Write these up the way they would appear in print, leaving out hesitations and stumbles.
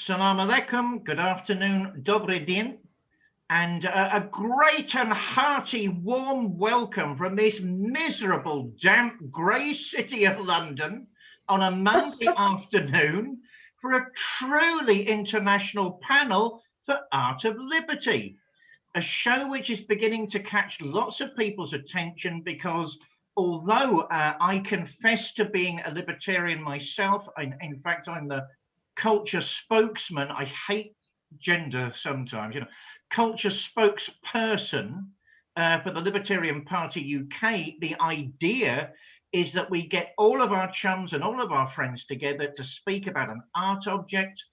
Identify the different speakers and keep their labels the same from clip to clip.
Speaker 1: Assalamu alaikum, good afternoon, dobry din, and a great and hearty warm welcome from this miserable, damp, grey city of London on a Monday afternoon for a truly international panel for Art of Liberty, a show which is beginning to catch lots of people's attention because although I confess to being a libertarian myself, in fact, I'm the culture spokesman. I hate gender sometimes, culture spokesperson for the Libertarian Party UK. The idea is that we get all of our chums and all of our friends together to speak about an art object,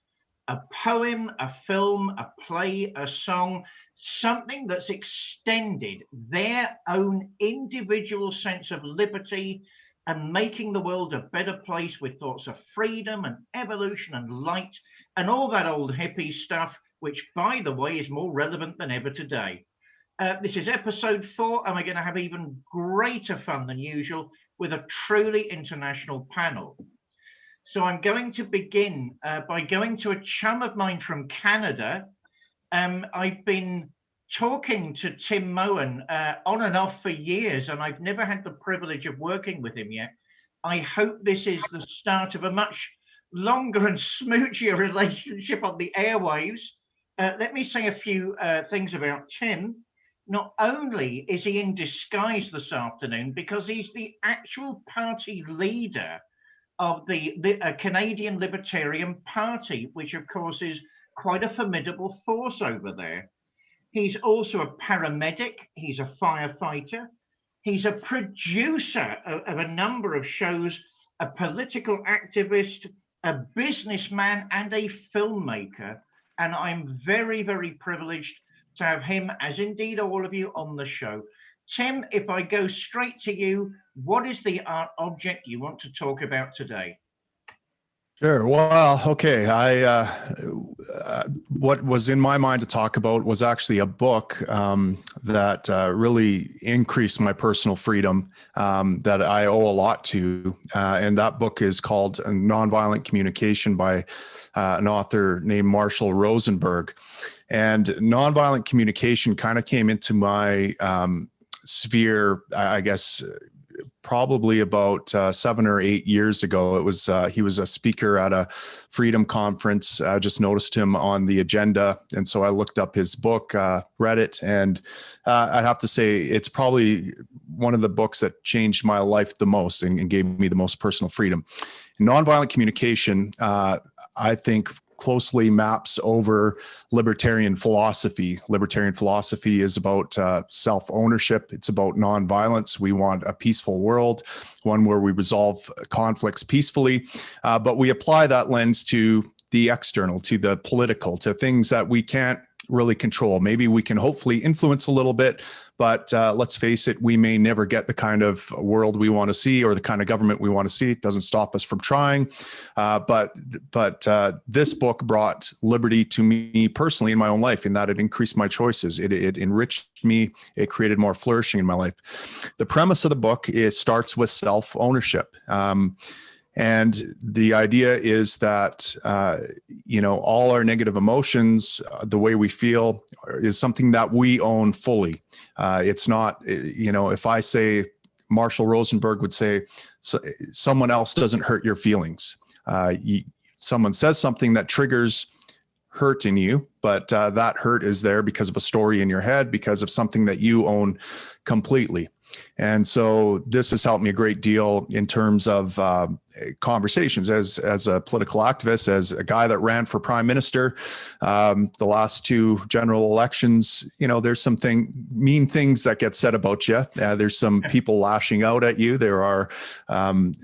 Speaker 1: a poem, a film, a play, a song, something that's extended their own individual sense of liberty and making the world a better place with thoughts of freedom and evolution and light and all that old hippie stuff, which, by the way, is more relevant than ever today. This is episode 4, and we're going to have even greater fun than usual with a truly international panel. So I'm going to begin by going to a chum of mine from Canada. I've been talking to Tim Moen on and off for years, and I've never had the privilege of working with him yet. I hope this is the start of a much longer and smoochier relationship on the airwaves. Let me say a few things about Tim. Not only is he in disguise this afternoon because he's the actual party leader of the Canadian Libertarian Party, which of course is quite a formidable force over there. He's also a paramedic, he's a firefighter, he's a producer of a number of shows, a political activist, a businessman, and a filmmaker. And I'm very, very privileged to have him, as indeed all of you, on the show. Tim, if I go straight to you, what is the art object you want to talk about today?
Speaker 2: Sure. Well, okay. What was in my mind to talk about was actually a book that really increased my personal freedom that I owe a lot to. And that book is called Nonviolent Communication by an author named Marshall Rosenberg. And nonviolent communication kind of came into my sphere, I guess, probably about 7 or 8 years ago. It was he was a speaker at a freedom conference. I just noticed him on the agenda, and so I looked up his book, read it, and I'd have to say it's probably one of the books that changed my life the most and gave me the most personal freedom. Nonviolent communication, I think, closely maps over libertarian philosophy. Libertarian philosophy is about self-ownership. It's about nonviolence. We want a peaceful world, one where we resolve conflicts peacefully, but we apply that lens to the external, to the political, to things that we can't really control. Maybe we can hopefully influence a little bit, but let's face it, we may never get the kind of world we want to see or the kind of government we want to see. It doesn't stop us from trying. But this book brought liberty to me personally in my own life, in that it increased my choices. It enriched me. It created more flourishing in my life. The premise of the book, it starts with self-ownership. And the idea is that, all our negative emotions, the way we feel, is something that we own fully. It's not, if I say, Marshall Rosenberg would say, someone else doesn't hurt your feelings. Someone says something that triggers hurt in you, but that hurt is there because of a story in your head, because of something that you own completely. And so this has helped me a great deal in terms of conversations as a political activist, as a guy that ran for prime minister. The last 2 general elections, there's some mean things that get said about you. There's some people lashing out at you. There are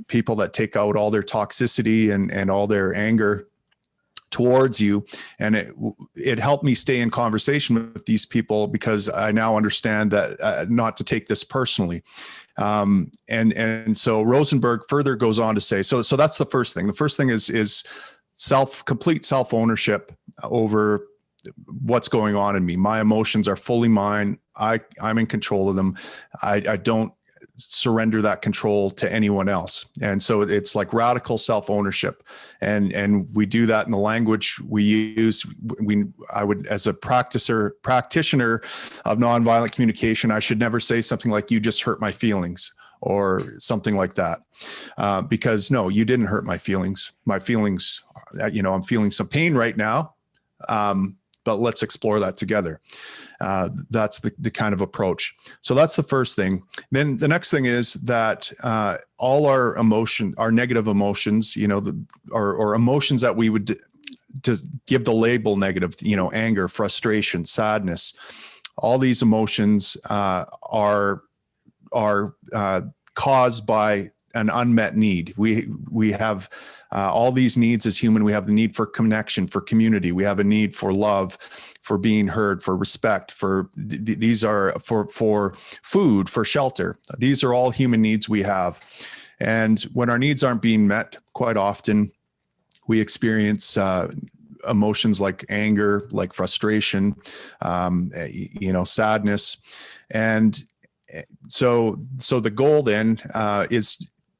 Speaker 2: people that take out all their toxicity and all their anger towards you. And it helped me stay in conversation with these people because I now understand that not to take this personally. And so Rosenberg further goes on to say, so that's the first thing. The first thing is complete self-ownership over what's going on in me. My emotions are fully mine. I'm in control of them. I don't surrender that control to anyone else. And so it's like radical self-ownership. And we do that in the language we use. I would, as a practitioner of nonviolent communication, I should never say something like, "You just hurt my feelings," or something like that. Because no, you didn't hurt my feelings. My feelings, I'm feeling some pain right now. But let's explore that together. That's the kind of approach. So that's the first thing. Then the next thing is that all our negative emotions, or emotions that we would to give the label negative, anger, frustration, sadness, all these emotions are caused by an unmet need. We have all these needs as human. We have the need for connection, for community. We have a need for love, for being heard, for respect, these are for food, for shelter. These are all human needs we have. And when our needs aren't being met, quite often we experience emotions like anger, like frustration, sadness. And so the goal then is,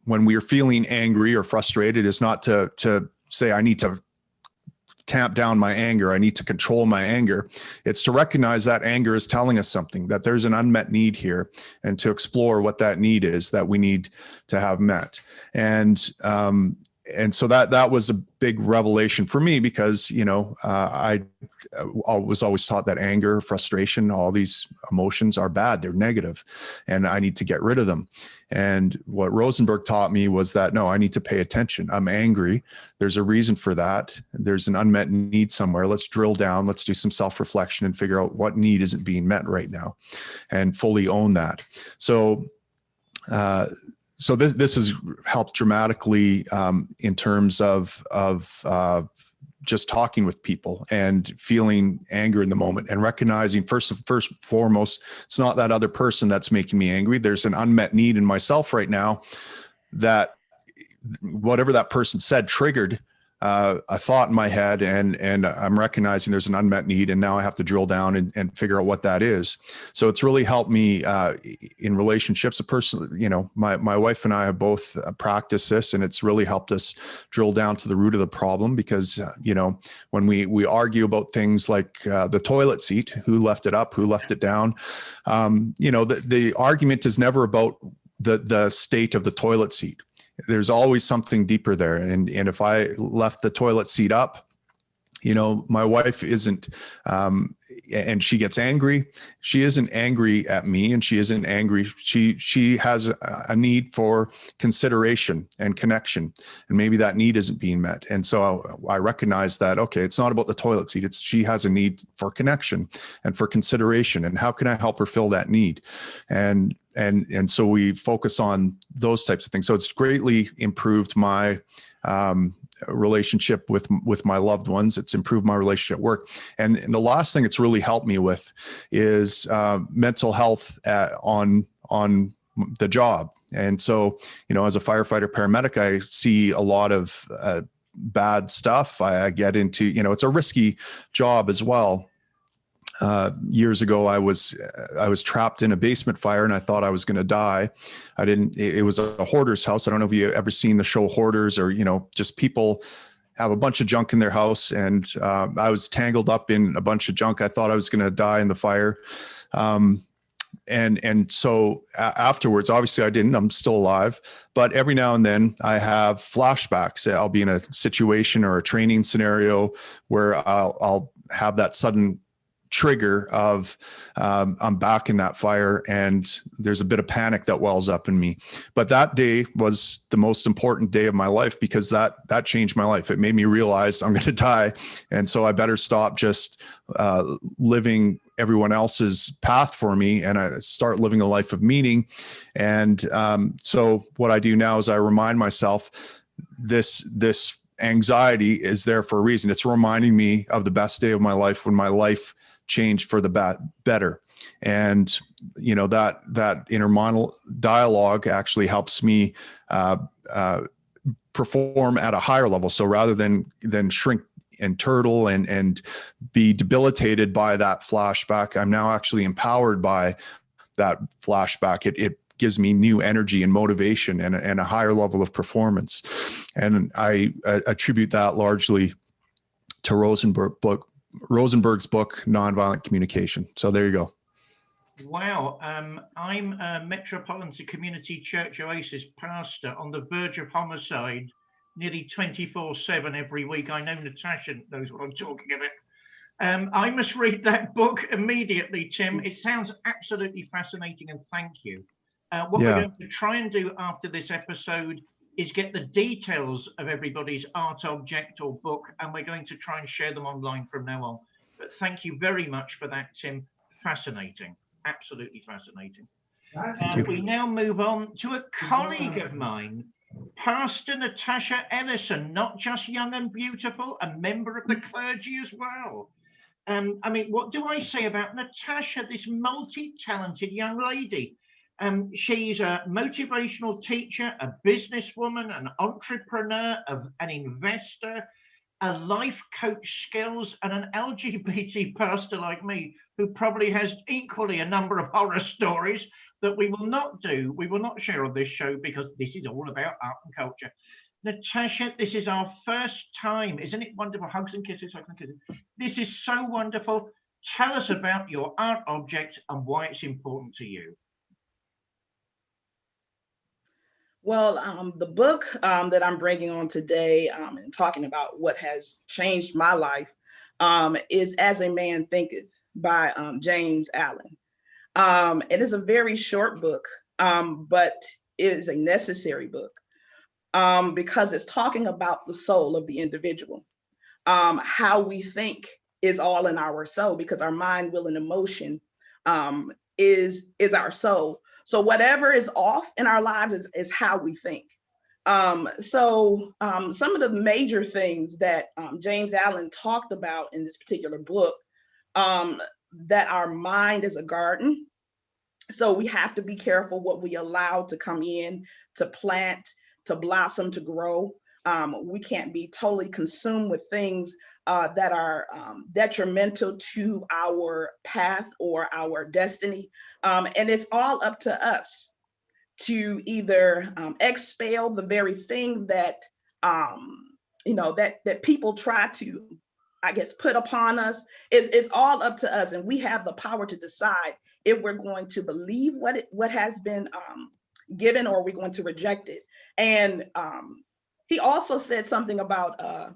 Speaker 2: when we are feeling angry or frustrated, is not to say, I need to tamp down my anger, I need to control my anger. It's to recognize that anger is telling us something, that there's an unmet need here, and to explore what that need is that we need to have met. And so that was a big revelation for me, because I was always taught that anger, frustration, all these emotions are bad, they're negative, and I need to get rid of them. And what Rosenberg taught me was that, no, I need to pay attention. I'm angry. There's a reason for that. There's an unmet need somewhere. Let's drill down. Let's do some self-reflection and figure out what need isn't being met right now, and fully own that. So this has helped dramatically in terms of just talking with people and feeling anger in the moment, and recognizing first and foremost, it's not that other person that's making me angry. There's an unmet need in myself right now, that whatever that person said triggered a thought in my head, and I'm recognizing there's an unmet need, and now I have to drill down and figure out what that is. So it's really helped me in relationships. My wife and I have both practiced this, and it's really helped us drill down to the root of the problem, because when we argue about things like the toilet seat, who left it up, who left it down, the argument is never about the state of the toilet seat. There's always something deeper there. And if I left the toilet seat up, my wife isn't, and she gets angry. She isn't angry at me, and she isn't angry. She has a need for consideration and connection, and maybe that need isn't being met. And so I recognize that, okay, it's not about the toilet seat. She has a need for connection and for consideration. And how can I help her fill that need? And so we focus on those types of things. So it's greatly improved my relationship with my loved ones. It's improved my relationship at work. And the last thing it's really helped me with is mental health on the job. And so, as a firefighter paramedic, I see a lot of bad stuff. I get into, it's a risky job as well. Years ago, I was trapped in a basement fire, and I thought I was going to die. It was a hoarder's house. I don't know if you've ever seen the show Hoarders, or, just people have a bunch of junk in their house. And I was tangled up in a bunch of junk. I thought I was going to die in the fire. And so afterwards, obviously I didn't, I'm still alive, but every now and then I have flashbacks. I'll be in a situation or a training scenario where I'll have that sudden trigger of I'm back in that fire, and there's a bit of panic that wells up in me. But that day was the most important day of my life, because that changed my life. It made me realize I'm going to die, and so I better stop just living everyone else's path for me, and I start living a life of meaning. And so what I do now is I remind myself this anxiety is there for a reason. It's reminding me of the best day of my life, when my life changed for the better. And that inner dialogue actually helps me perform at a higher level. So rather than shrink and turtle and be debilitated by that flashback, I'm now actually empowered by that flashback. It gives me new energy and motivation and a higher level of performance. And I attribute that largely to Rosenberg's book, Nonviolent Communication. So there you go.
Speaker 1: Wow. I'm a Metropolitan Community Church Oasis pastor on the verge of homicide nearly 24/7 every week. I know Natasha knows what I'm talking about. I must read that book immediately, Tim. It sounds absolutely fascinating, and thank you. What we're going to try and do after this episode is get the details of everybody's art object or book, and we're going to try and share them online from now on. But thank you very much for that, Tim. Fascinating, absolutely fascinating. We now move on to a colleague of mine, Pastor Natasha Ellison, not just young and beautiful, a member of the clergy as well. I mean, what do I say about Natasha, this multi-talented young lady? She's a motivational teacher, a businesswoman, an entrepreneur, an investor, a life coach skills, and an LGBT pastor like me, who probably has equally a number of horror stories that we will not share on this show, because this is all about art and culture. Natasha, this is our first time. Isn't it wonderful? Hugs and kisses, hugs and kisses. This is so wonderful. Tell us about your art object and why it's important to you.
Speaker 3: Well, the book that I'm bringing on today and talking about what has changed my life is As a Man Thinketh by James Allen. It is a very short book, but it is a necessary book because it's talking about the soul of the individual. How we think is all in our soul, because our mind, will, and emotion is our soul. So whatever is off in our lives is how we think. Some of the major things that James Allen talked about in this particular book, that our mind is a garden. So we have to be careful what we allow to come in, to plant, to blossom, to grow. We can't be totally consumed with things that are detrimental to our path or our destiny. And it's all up to us to either expel the very thing that, that people try to, I guess, put upon us. It's all up to us. And we have the power to decide if we're going to believe what has been given, or we're going to reject it. And he also said something about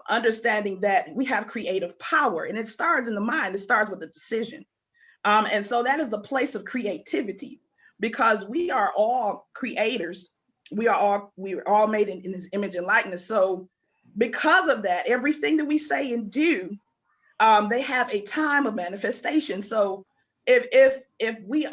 Speaker 3: understanding that we have creative power, and it starts in the mind. It starts with a decision. And so that is the place of creativity, because we are all creators. We are all made in his image and likeness. So because of that, everything that we say and do, they have a time of manifestation. So if we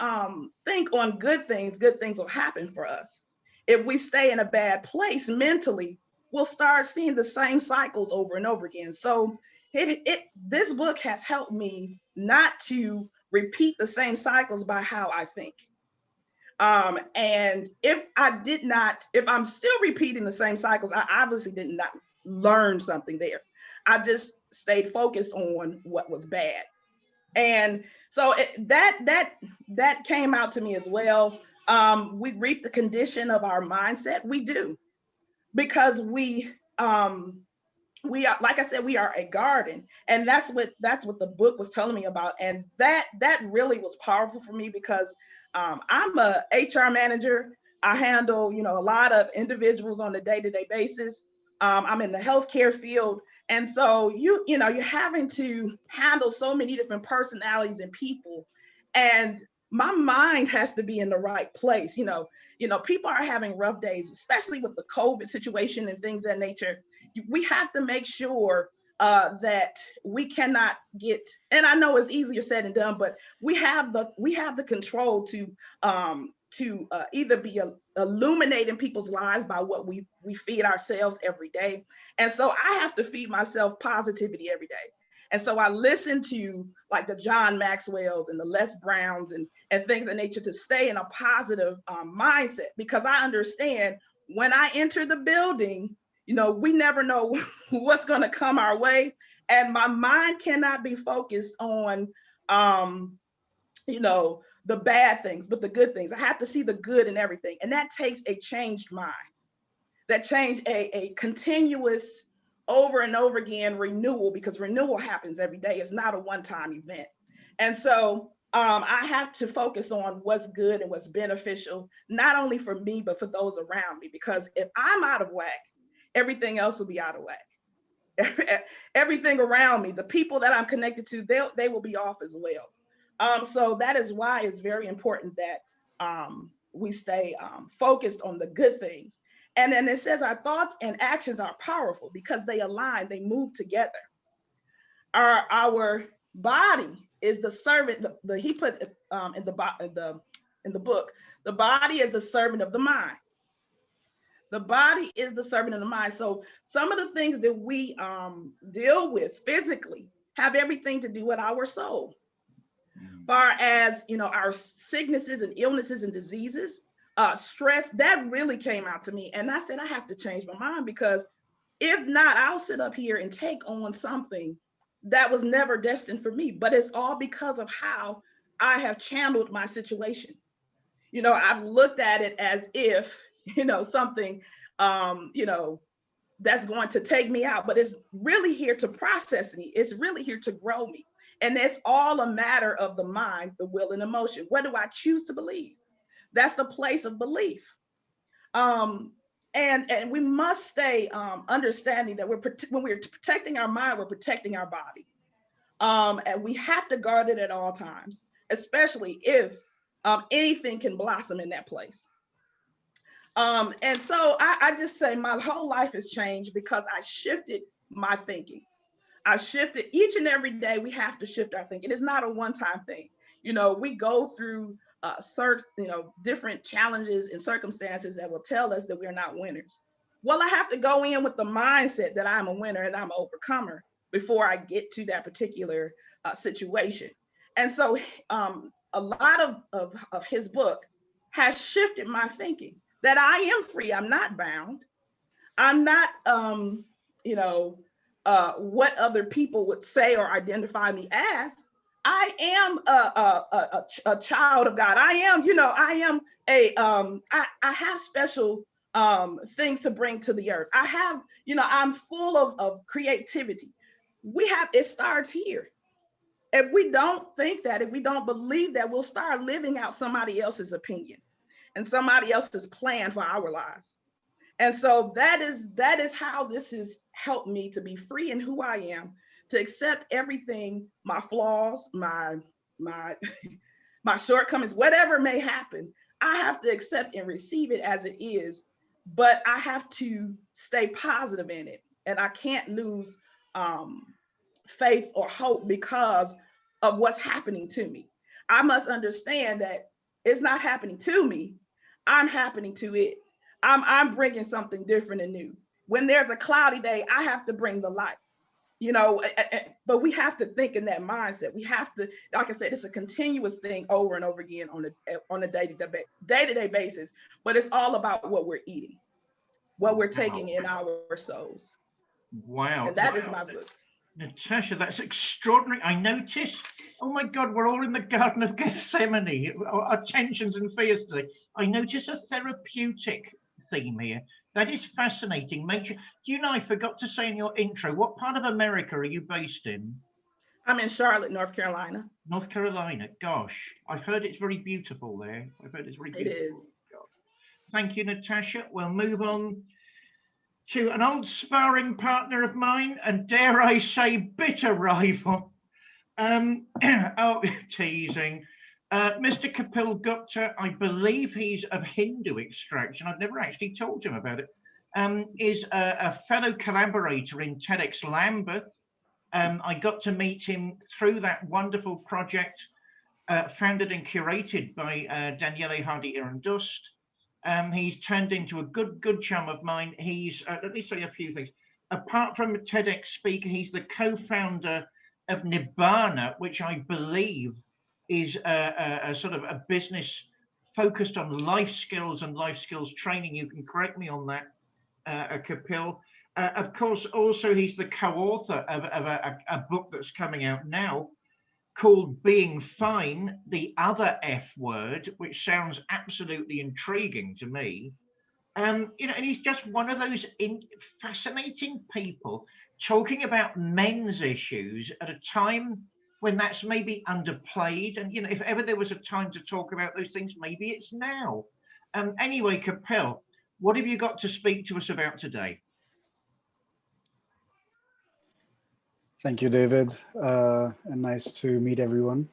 Speaker 3: think on good things will happen for us. If we stay in a bad place mentally, we'll start seeing the same cycles over and over again. So this book has helped me not to repeat the same cycles by how I think. And if I'm still repeating the same cycles, I obviously did not learn something there. I just stayed focused on what was bad. And so that came out to me as well. We reap the condition of our mindset. We do, because we are, like I said, we are a garden, and that's what the book was telling me about. And that really was powerful for me, because I'm a HR manager. I handle, a lot of individuals on a day-to-day basis. I'm in the healthcare field. And so you're having to handle so many different personalities and people. And my mind has to be in the right place. People are having rough days, especially with the COVID situation and things of that nature. We have to make sure that we cannot get, and I know it's easier said than done, but we have the control to either be illuminating people's lives by what we feed ourselves every day. And so I have to feed myself positivity every day. And so I listen to like the John Maxwell's and the Les Browns and things of nature to stay in a positive mindset, because I understand when I enter the building, we never know what's going to come our way. And my mind cannot be focused on, the bad things, but the good things. I have to see the good in everything. And that takes a changed mind. That change a continuous over and over again renewal, because renewal happens every day. It's not a one-time event. And so I have to focus on what's good and what's beneficial, not only for me, but for those around me. Because if I'm out of whack, everything else will be out of whack. Everything around me, the people that I'm connected to, they will be off as well. So that is why it's very important that we stay focused on the good things. And then it says our thoughts and actions are powerful because they align, they move together. Our body is the servant. He put in the book, the body is the servant of the mind. The body is the servant of the mind. So some of the things that we deal with physically have everything to do with our soul. Far as, you know, our sicknesses and illnesses and diseases, stress, that really came out to me. And I said, I have to change my mind, because if not, I'll sit up here and take on something that was never destined for me. But it's all because of how I have channeled my situation. You know, I've looked at it as if, you know, something, you know, that's going to take me out, but it's really here to process me. It's really here to grow me. And it's all a matter of the mind, the will, and emotion. What do I choose to believe? That's the place of belief. And we must stay understanding that when we're protecting our mind, we're protecting our body. And we have to guard it at all times, especially if anything can blossom in that place. And so I just say my whole life has changed because I shifted my thinking. I shifted each and every day. We have to shift our thinking. It's not a one-time thing. You know, we go through different challenges and circumstances that will tell us that we're not winners. Well, I have to go in with the mindset that I'm a winner and I'm an overcomer before I get to that particular situation. And so a lot of his book has shifted my thinking that I am free. I'm not bound. I'm not, what other people would say or identify me as. I am a child of God. I am, I have special things to bring to the earth. I have, I'm full of creativity. It starts here. If we don't think that, if we don't believe that, we'll start living out somebody else's opinion and somebody else's plan for our lives. And so that is how this has helped me to be free in who I am, to accept everything, my flaws, my my shortcomings, whatever may happen. I have to accept and receive it as it is, but I have to stay positive in it. And I can't lose faith or hope because of what's happening to me. I must understand that it's not happening to me. I'm happening to it. I'm bringing something different and new. When there's a cloudy day, I have to bring the light, but we have to think in that mindset. We have to, like I said, it's a continuous thing over and over again on a day-to-day basis, but it's all about what we're eating, what we're taking in our souls.
Speaker 1: Wow.
Speaker 3: And that is my book.
Speaker 1: Natasha, that's extraordinary. I noticed, oh my God, we're all in the Garden of Gethsemane, our tensions and fears today. I noticed a therapeutic theme here. That is fascinating. Do you know, I forgot to say in your intro, what part of America are you based in?
Speaker 3: I'm in Charlotte, North Carolina.
Speaker 1: North Carolina, gosh. I've heard it's very beautiful there. I've heard it's very beautiful.
Speaker 3: It is.
Speaker 1: Gosh. Thank you, Natasha. We'll move on to an old sparring partner of mine, and dare I say, bitter rival. Oh, teasing. Mr. Kapil Gupta, I believe he's of Hindu extraction. I've never actually talked to him about it. Is a fellow collaborator in TEDx Lambeth. I got to meet him through that wonderful project founded and curated by Daniele Hardy-Irandust. He's turned into a good chum of mine. He's, let me say a few things. Apart from a TEDx speaker, he's the co-founder of Nibana, which I believe is a sort of a business focused on life skills and life skills training. You can correct me on that, Kapil. Of course, also he's the co-author of a book that's coming out now called Being Fine, the other F word, which sounds absolutely intriguing to me. You know, and he's just one of those fascinating people talking about men's issues at a time when that's maybe underplayed. And, you know, if ever there was a time to talk about those things, maybe it's now. Anyway, Kapil, what have you got to speak to us about today?
Speaker 4: Thank you, David, and nice to meet everyone.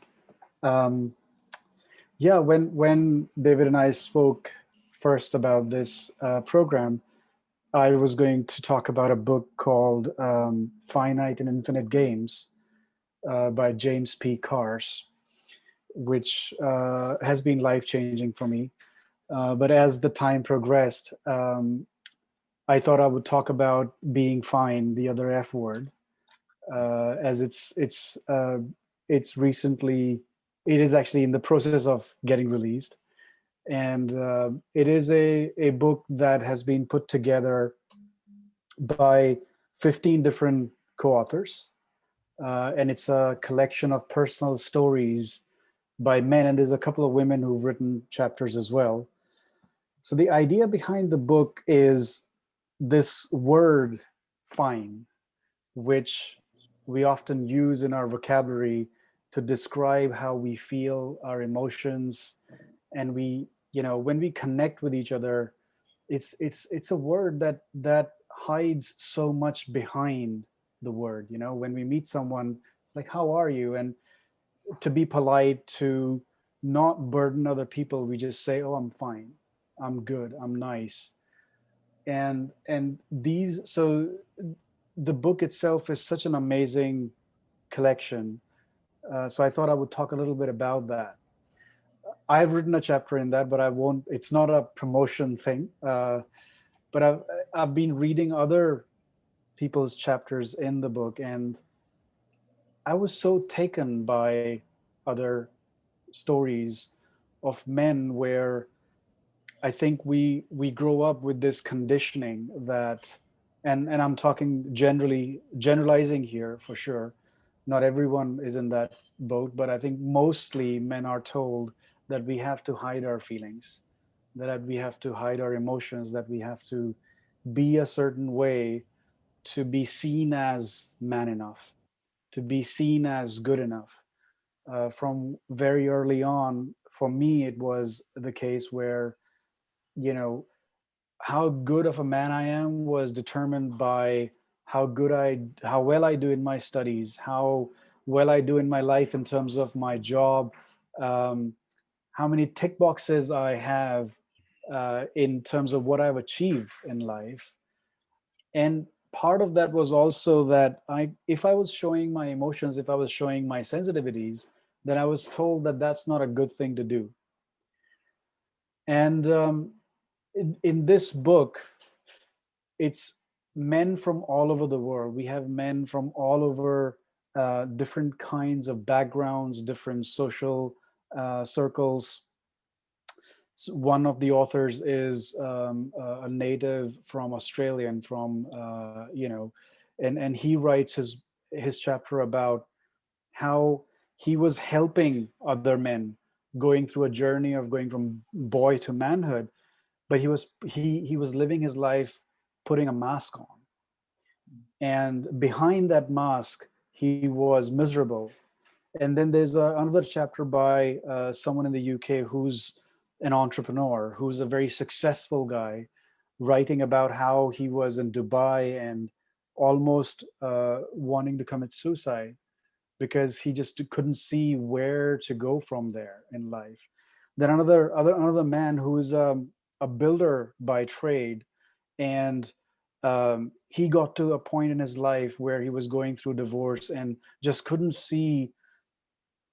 Speaker 4: Yeah, when David and I spoke first about this program, I was going to talk about a book called Finite and Infinite Games by James P. Cars, which has been life-changing for me. But as the time progressed, I thought I would talk about Being Fine, the other F word, as it's recently, it is actually in the process of getting released. And it is a book that has been put together by 15 different co-authors. And it's a collection of personal stories by men. And there's a couple of women who've written chapters as well. So the idea behind the book is this word, fine, which we often use in our vocabulary to describe how we feel, our emotions, and we, you know, when we connect with each other, it's a word that hides so much behind the word. You know, when we meet someone, it's like, how are you? And to be polite, to not burden other people, we just say, oh, I'm fine, I'm good, I'm nice. And these, so the book itself is such an amazing collection. So I thought I would talk a little bit about that. I've written a chapter in that, but I won't, it's not a promotion thing. But I've been reading other people's chapters in the book, and I was so taken by other stories of men where I think we grow up with this conditioning that, and I'm talking generalizing here for sure. Not everyone is in that boat, but I think mostly men are told that we have to hide our feelings, that we have to hide our emotions, that we have to be a certain way to be seen as man enough, to be seen as good enough. From very early on, for me, it was the case where, you know, how good of a man I am was determined by how well I do in my studies, how well I do in my life in terms of my job, um, how many tick boxes I have in terms of what I've achieved in life. And part of that was also that if I was showing my emotions, if I was showing my sensitivities, then I was told that that's not a good thing to do. And in this book, it's men from all over the world. We have men from all over different kinds of backgrounds, different social circles. So one of the authors is a native from Australia, and from you know, and he writes his chapter about how he was helping other men going through a journey of going from boy to manhood, but he was living his life putting a mask on, and behind that mask he was miserable. And then there's another chapter by someone in the UK who's an entrepreneur, who's a very successful guy, writing about how he was in Dubai and almost wanting to commit suicide because he just couldn't see where to go from there in life. Then another man who is a builder by trade, and he got to a point in his life where he was going through divorce and just couldn't see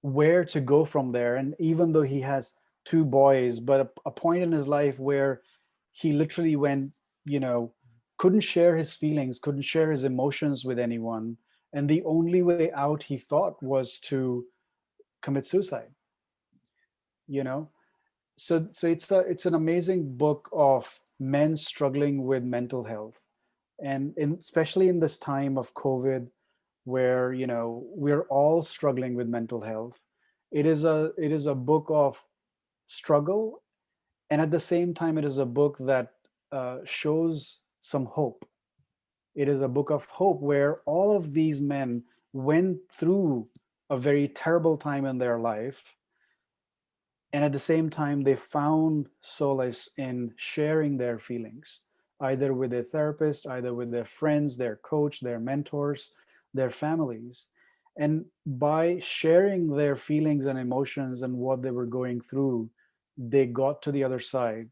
Speaker 4: where to go from there. And even though he has two boys, but a point in his life where he literally went, you know, couldn't share his feelings, couldn't share his emotions with anyone, and the only way out, he thought, was to commit suicide. You know, so it's an amazing book of men struggling with mental health, and especially in this time of COVID, where, you know, we're all struggling with mental health. It is a book of struggle, and at the same time, it is a book that shows some hope. It is a book of hope where all of these men went through a very terrible time in their life, and at the same time they found solace in sharing their feelings, either with their therapist, either with their friends, their coach, their mentors, their families. And by sharing their feelings and emotions and what they were going through, they got to the other side.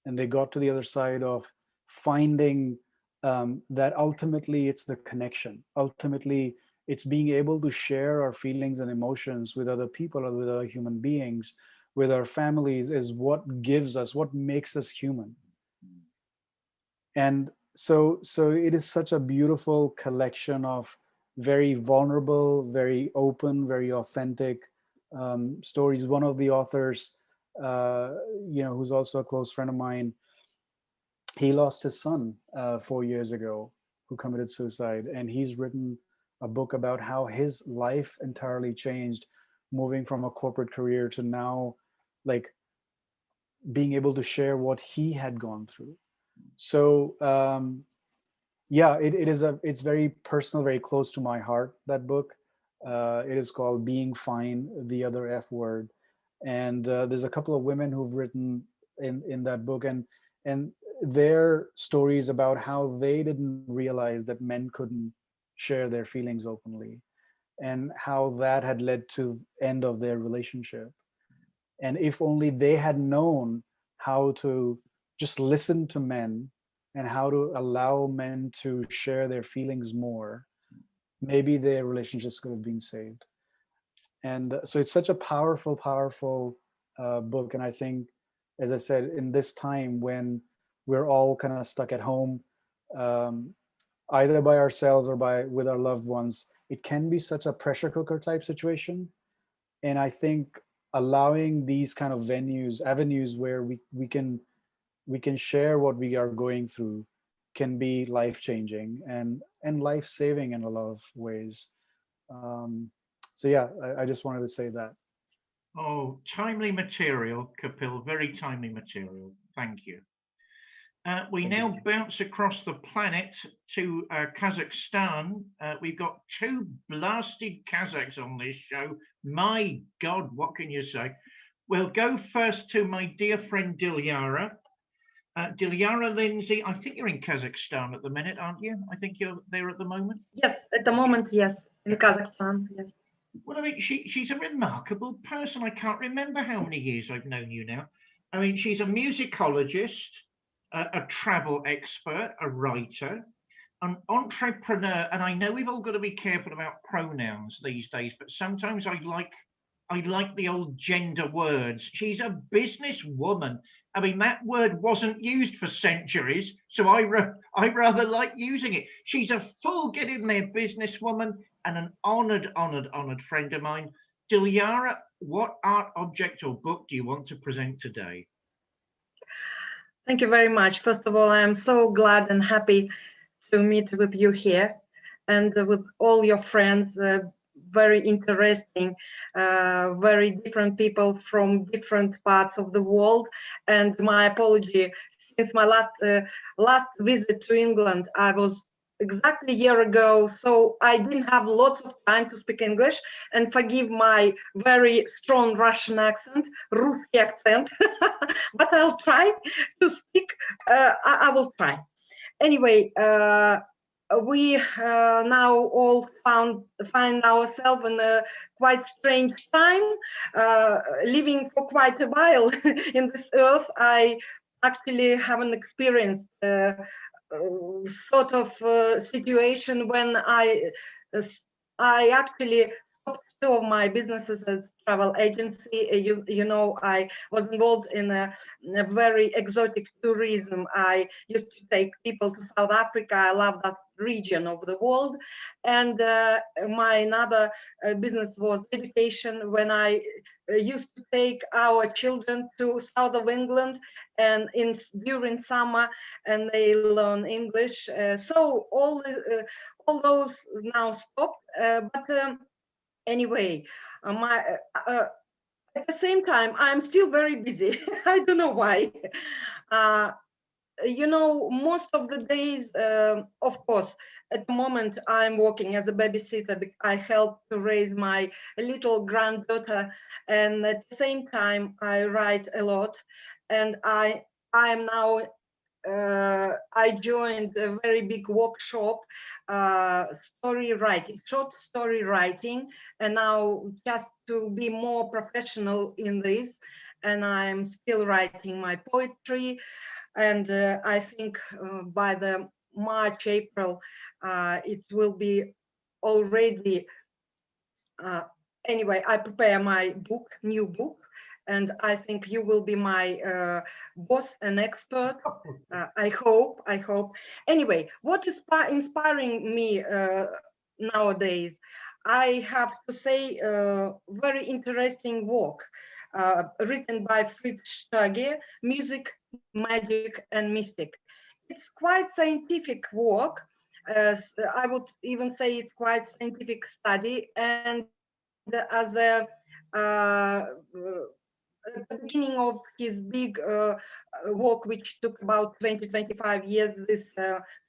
Speaker 4: And they got to the other side of finding that ultimately it's the connection. Ultimately, it's being able to share our feelings and emotions with other people or with other human beings, with our families, is what gives us, what makes us human. And so it is such a beautiful collection of very vulnerable, very open, very authentic stories. One of the authors, you know, who's also a close friend of mine, he lost his son 4 years ago, who committed suicide, and he's written a book about how his life entirely changed, moving from a corporate career to now, like, being able to share what he had gone through. So yeah, it's very personal, very close to my heart, that book. It is called Being Fine, the Other F Word. And there's a couple of women who've written in that book, and their stories about how they didn't realize that men couldn't share their feelings openly, and how that had led to end of their relationship. And if only they had known how to just listen to men and how to allow men to share their feelings more, maybe their relationships could have been saved. And so it's such a powerful, powerful book. And I think, as I said, in this time when we're all kind of stuck at home, um, either by ourselves or by with our loved ones, it can be such a pressure cooker type situation. And I think allowing these kind of avenues where we can share what we are going through can be life changing and life saving in a lot of ways. So yeah, I just wanted to say that.
Speaker 1: Oh, timely material, Kapil, very timely material. Thank you. We
Speaker 4: Thank you.
Speaker 1: now bounce across the planet to Kazakhstan. We've got two blasted Kazakhs on this show. My God, what can you say? We'll go first to my dear friend Dilyara. Dilyara Lindsay, I think you're in Kazakhstan at the minute, aren't you? I think you're there at the moment.
Speaker 5: Yes, at the moment, yes, in Kazakhstan, yes.
Speaker 1: Well, I mean, she's a remarkable person. I can't remember how many years I've known you now. I mean, she's a musicologist, a travel expert, a writer, an entrepreneur, and I know we've all got to be careful about pronouns these days, but sometimes I like the old gender words. She's a businesswoman. I mean, that word wasn't used for centuries, so I rather like using it. She's a full get in there businesswoman and an honoured friend of mine. Dilyara, what art object or book do you want to present today?
Speaker 5: Thank you very much. First of all, I am so glad and happy to meet with you here and with all your friends. Very interesting, very different people from different parts of the world. And my apology, since my last visit to England, I was exactly a year ago, so I didn't have lots of time to speak English, and forgive my very strong Russian accent, Ruski accent, but I'll try to speak. I will try. Anyway, we now all find ourselves in a quite strange time, living for quite a while in this earth. I actually haven't experienced sort of situation when I actually stopped two of my businesses as travel agency. You know, I was involved in a very exotic tourism. I used to take people to South Africa. I love that region of the world. And my another business was education, when I used to take our children to south of England and during summer, and they learn English. So all those now stopped. Anyway, at the same time, I'm still very busy. I don't know why. You know, most of the days, of course, at the moment I'm working as a babysitter. I help to raise my little granddaughter, and at the same time I write a lot. And I am now I joined a very big workshop, story writing, short story writing, and now just to be more professional in this, and I'm still writing my poetry. And I think by the March, April, it will be already, anyway, I prepare my book, new book, and I think you will be my boss and expert. I hope. Anyway, what is inspiring me nowadays? I have to say, very interesting work written by Fritz Stege, Music, Magic and Mystic. It's quite scientific work. I would even say it's quite scientific study, and as a at the beginning of his big work, which took about 20-25 years, this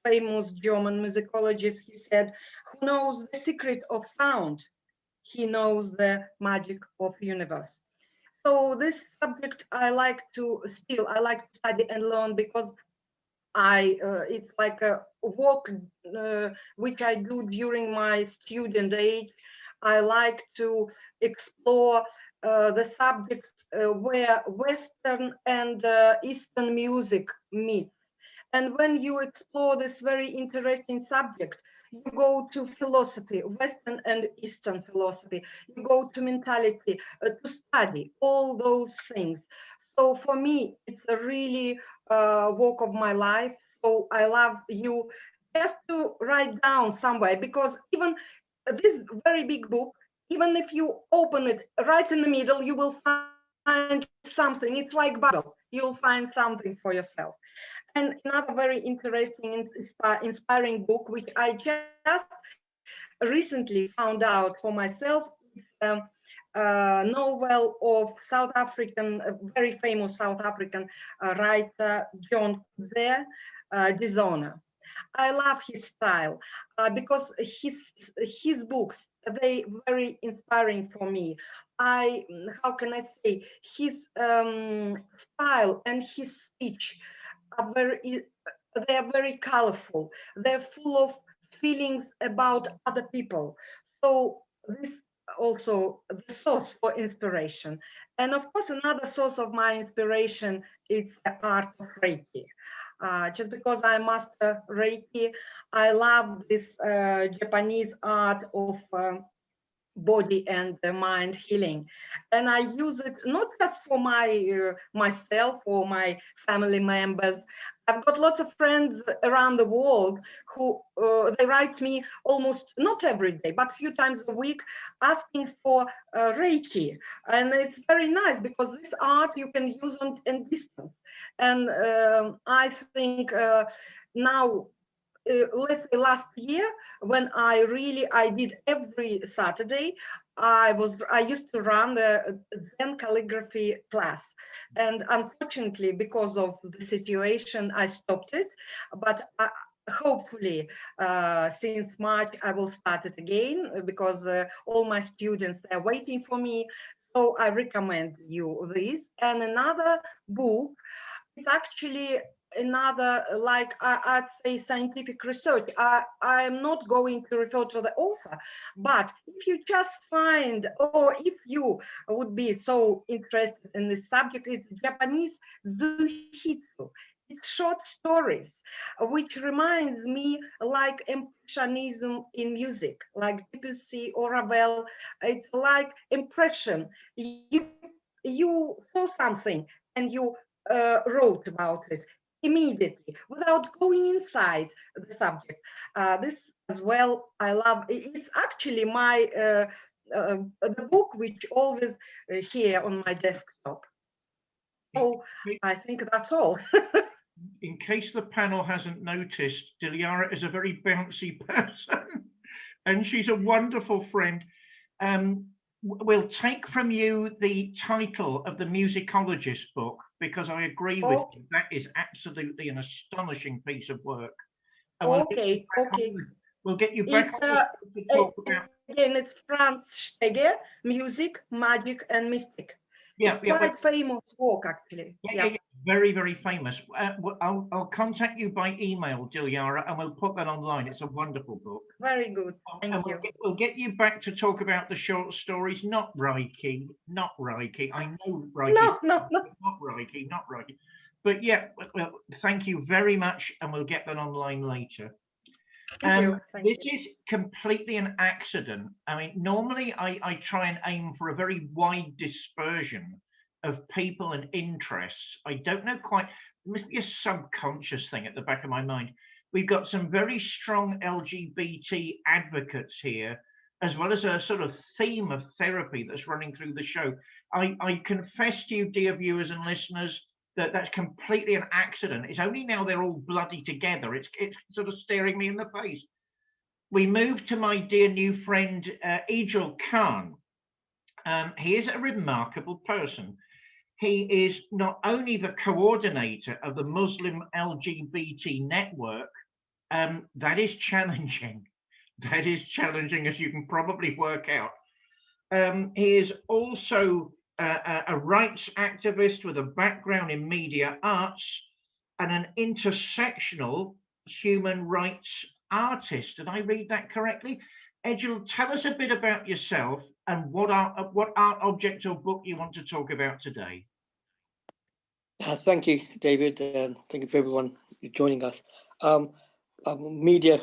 Speaker 5: famous German musicologist, he said, who knows the secret of sound? He knows the magic of the universe. So this subject I like to study and learn, because it's like a work which I do during my student age. I like to explore the subject where Western and Eastern music meets. And when you explore this very interesting subject, you go to philosophy, Western and Eastern philosophy. You go to mentality, to study all those things. So for me, it's a really work of my life. So I love you just to write down somewhere, because even this very big book, even if you open it right in the middle, you will find something. It's like Bible. You'll find something for yourself. And another very interesting and inspiring book, which I just recently found out for myself, is a novel of South African, a very famous South African writer, John Kudze, Dishonor. I love his style because his books, they very inspiring for me. How can I say, his style and his speech are they are very colorful. They're full of feelings about other people. So this also the source for inspiration. And of course, another source of my inspiration is the art of Reiki. Just because I master Reiki, I love this Japanese art of body and mind healing, and I use it not just for myself or my family members. I've got lots of friends around the world who they write me almost not every day but a few times a week asking for Reiki, and it's very nice because this art you can use in distance. And I think now let's say last year, when I did every Saturday, I used to run the Zen calligraphy class, and unfortunately because of the situation I stopped it, but hopefully since March I will start it again, because all my students are waiting for me. So I recommend you this. And another book is actually another, like I'd say, scientific research. I am not going to refer to the author, but if you just find, or if you would be so interested in this subject, it's Japanese Zuhitsu. It's short stories, which reminds me like impressionism in music, like Debussy or Ravel. It's like impression. You saw something and you wrote about it immediately without going inside the subject. This as well, I love. It's actually my the book which always here on my desktop. So I think that's all.
Speaker 1: In case the panel hasn't noticed, Dilyara is a very bouncy person. and she's a wonderful friend. We'll take from you the title of the musicologist book, because I agree with you. That is absolutely an astonishing piece of work. And we'll get you back on to talk about.
Speaker 5: Again, it's Franz Steger, Music, Magic, and Mystic.
Speaker 1: Yeah,
Speaker 5: quite famous work, actually.
Speaker 1: Yeah, very, very famous. I'll contact you by email, Dilyara, and we'll put that online. It's a wonderful book.
Speaker 5: Very good. Thank you.
Speaker 1: We'll get you back to talk about the short stories. Not Reiki. I know Reiki.
Speaker 5: No.
Speaker 1: Not Reiki. But yeah, well, thank you very much, and we'll get that online later. This is completely an accident. I mean, normally I try and aim for a very wide dispersion of people and interests. I don't know quite, it must be a subconscious thing at the back of my mind. We've got some very strong LGBT advocates here, as well as a sort of theme of therapy that's running through the show. I confess to you, dear viewers and listeners, that's completely an accident. It's only now they're all bloody together. It's sort of staring me in the face. We move to my dear new friend, Ejel Khan. He is a remarkable person. He is not only the coordinator of the Muslim LGBT network. That is challenging. That is challenging, as you can probably work out. He is also a rights activist with a background in media arts and an intersectional human rights artist. Did I read that correctly? Ejel, tell us a bit about yourself and what art object or book you want to talk about today.
Speaker 6: Thank you, David. Thank you for everyone joining us. I'm a media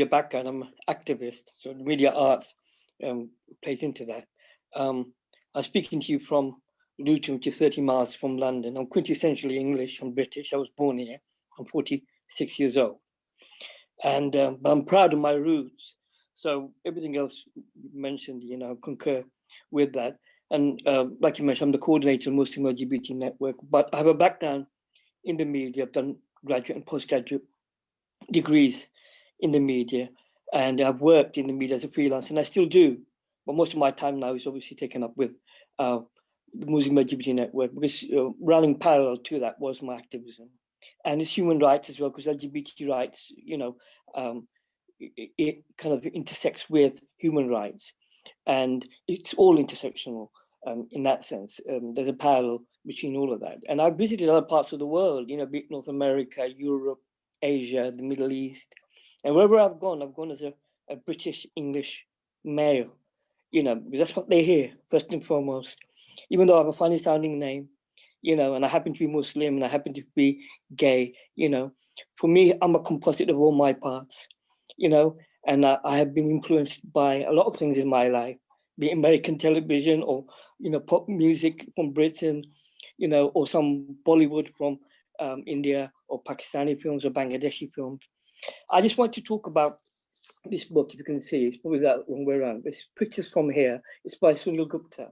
Speaker 6: background. I'm an activist, so media arts plays into that. I'm speaking to you from Luton, which is 30 miles from London. I'm quintessentially English. I'm British. I was born here. I'm 46 years old. And but I'm proud of my roots. So everything else you mentioned, concur with that. And like you mentioned, I'm the coordinator of Muslim LGBT network, but I have a background in the media. I've done graduate and postgraduate degrees in the media, and I've worked in the media as a freelancer, and I still do. But most of my time now is obviously taken up with the Muslim LGBT network, because running parallel to that was my activism. And it's human rights as well, because LGBT rights, it kind of intersects with human rights, and it's all intersectional in that sense. There's a parallel between all of that. And I've visited other parts of the world, be it North America, Europe, Asia, the Middle East. And wherever I've gone as a British English male, because that's what they hear first and foremost. Even though I have a funny sounding name, and I happen to be Muslim and I happen to be gay, for me, I'm a composite of all my parts, and I have been influenced by a lot of things in my life, be it American television or, pop music from Britain, or some Bollywood from India, or Pakistani films or Bangladeshi films. I just want to talk about this book. If you can see, it's probably that wrong way around. There's pictures from here. It's by Bakhtygul Gupta.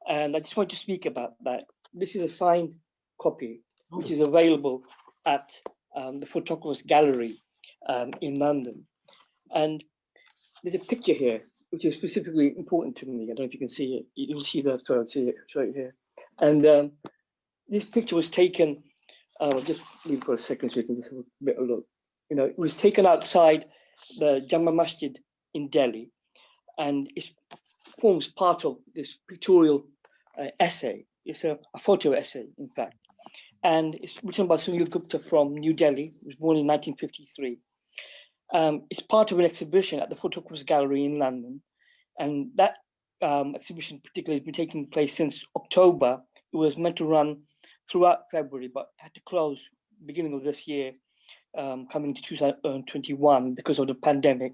Speaker 6: And I just want to speak about that. This is a signed copy, which is available at the Photographer's Gallery in London. And there's a picture here, which is specifically important to me. I don't know if you can see it. You'll see that, so I'll see it right here. And this picture was taken, just leave for a second so you can just have a bit of a look. It was taken outside the Jama Masjid in Delhi, and it forms part of this pictorial essay. It's a photo essay, in fact. And it's written by Bakhtygul Gupta from New Delhi. He was born in 1953. It's part of an exhibition at the Photographer's Gallery in London. And that exhibition particularly has been taking place since October. It was meant to run throughout February, but had to close beginning of this year, coming to 2021 because of the pandemic.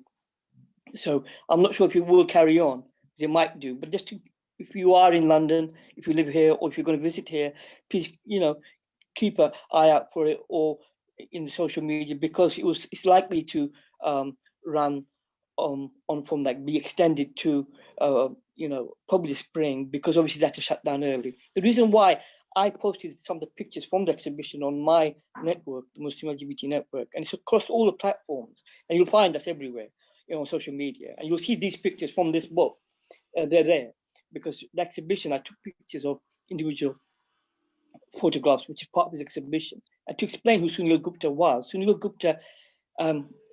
Speaker 6: So I'm not sure if it will carry on. They might do, but if you are in London, if you live here, or if you're going to visit here, please, keep an eye out for it, or in the social media, because it's likely to run on from that, be extended to probably spring, because obviously that's to shut down early. The reason why I posted some of the pictures from the exhibition on my network, the Muslim LGBT network, and it's across all the platforms, and you'll find us everywhere. on social media, and you'll see these pictures from this book. They're there because the exhibition, I took pictures of individual photographs, which is part of his exhibition, and to explain who Sunil Gupta was. Sunil Gupta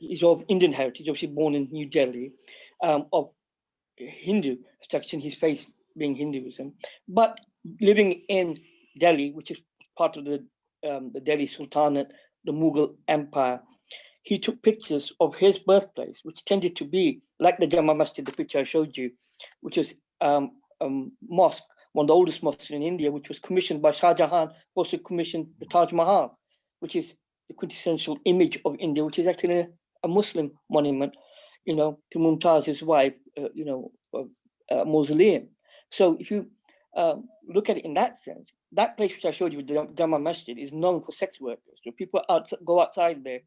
Speaker 6: is of Indian heritage, obviously born in New Delhi, of Hindu section, his faith being Hinduism, but living in Delhi, which is part of the Delhi Sultanate, the Mughal Empire. He took pictures of his birthplace, which tended to be like the Jama Masjid, the picture I showed you, which is a mosque, one of the oldest mosques in India, which was commissioned by Shah Jahan, also commissioned the Taj Mahal, which is the quintessential image of India, which is actually a Muslim monument, to Mumtaz's wife, mausoleum. So if you look at it in that sense, that place which I showed you, the Jama Masjid, is known for sex workers. So people go outside there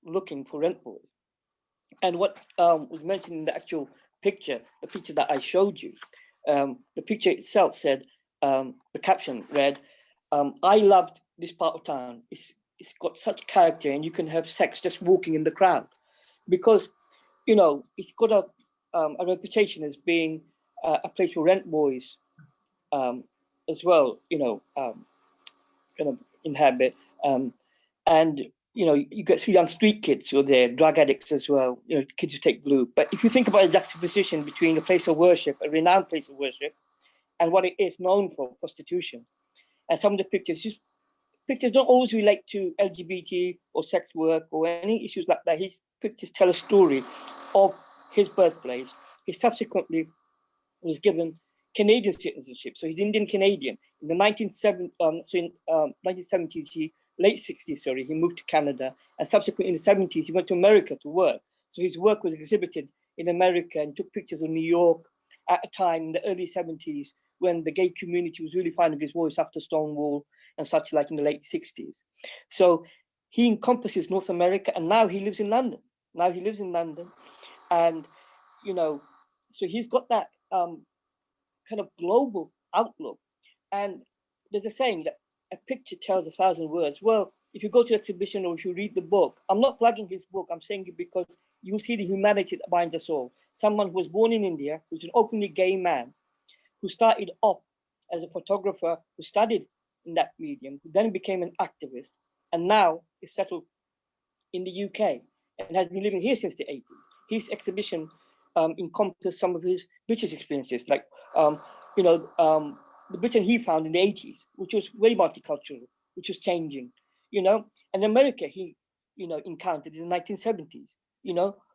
Speaker 6: looking for rent boys. And what was mentioned in the actual picture, the picture that I showed you, the picture itself said, the caption read, I loved this part of town. It's got such character, and you can have sex just walking in the crowd, because it's got a reputation as being a place for rent boys as well, kind of inhabit, and you get some young street kids who are there, drug addicts as well, kids who take blue. But if you think about the juxtaposition between a place of worship, a renowned place of worship, and what it is known for, prostitution, and some of the pictures don't always relate to LGBT or sex work or any issues like that. His pictures tell a story of his birthplace. He subsequently was given Canadian citizenship, so he's Indian Canadian. In the 1970s, late 60s, he moved to Canada, and subsequently in the 70s, he went to America to work. So his work was exhibited in America and took pictures of New York at a time in the early 70s when the gay community was really finding his voice after Stonewall and such, like in the late 60s. So he encompasses North America, and now he lives in London. And, so he's got that kind of global outlook. And there's a saying that a picture tells 1,000 words. Well, if you go to the exhibition or if you read the book, I'm not plugging his book, I'm saying it because you see the humanity that binds us all. Someone who was born in India, who's an openly gay man, who started off as a photographer, who studied in that medium, who then became an activist, and now is settled in the UK and has been living here since the 80s. His exhibition encompassed some of his British experiences, like the Britain he found in the 80s, which was very multicultural, which was changing, and America he, encountered in the 1970s,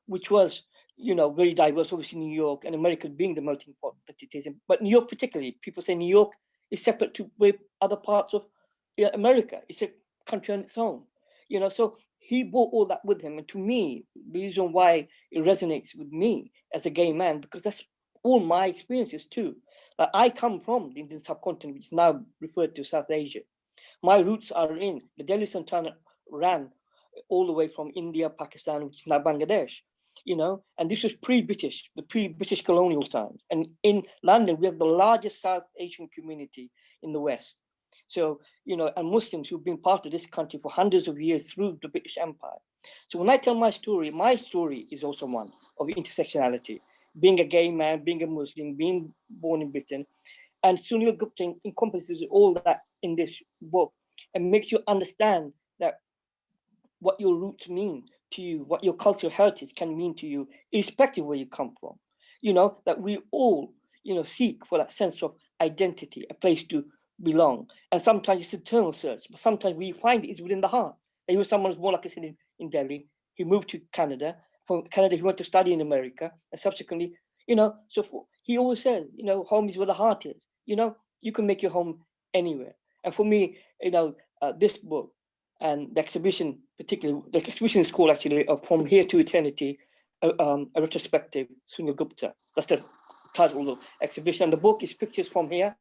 Speaker 6: which was, very diverse, obviously New York and America being the melting pot that it is. But New York particularly, people say New York is separate to other parts of America. It's a country on its own, so he brought all that with him. And to me, the reason why it resonates with me as a gay man, because that's all my experiences too. Like, I come from the Indian subcontinent, which is now referred to South Asia. My roots are in the Delhi Sultanate, ran all the way from India, Pakistan, which is now Bangladesh, and this was pre-British, the pre-British colonial times. And in London, we have the largest South Asian community in the West. So, and Muslims who've been part of this country for hundreds of years through the British Empire. So when I tell my story is also one of intersectionality, being a gay man, being a Muslim, being born in Britain. And Sunil Gupta encompasses all that in this book and makes you understand that what your roots mean to you, what your cultural heritage can mean to you, irrespective of where you come from. That we all, seek for that sense of identity, a place to belong. And sometimes it's an internal search, but sometimes we find it is within the heart. He was someone who's more, like I said, in Delhi. He moved to Canada. From Canada, he went to study in America, and subsequently, so he always said, home is where the heart is. You can make your home anywhere. And for me, this book and the exhibition, particularly, the exhibition is called actually From Here to Eternity, a retrospective, Sunil Gupta. That's the title of the exhibition. And the book is Pictures from Here,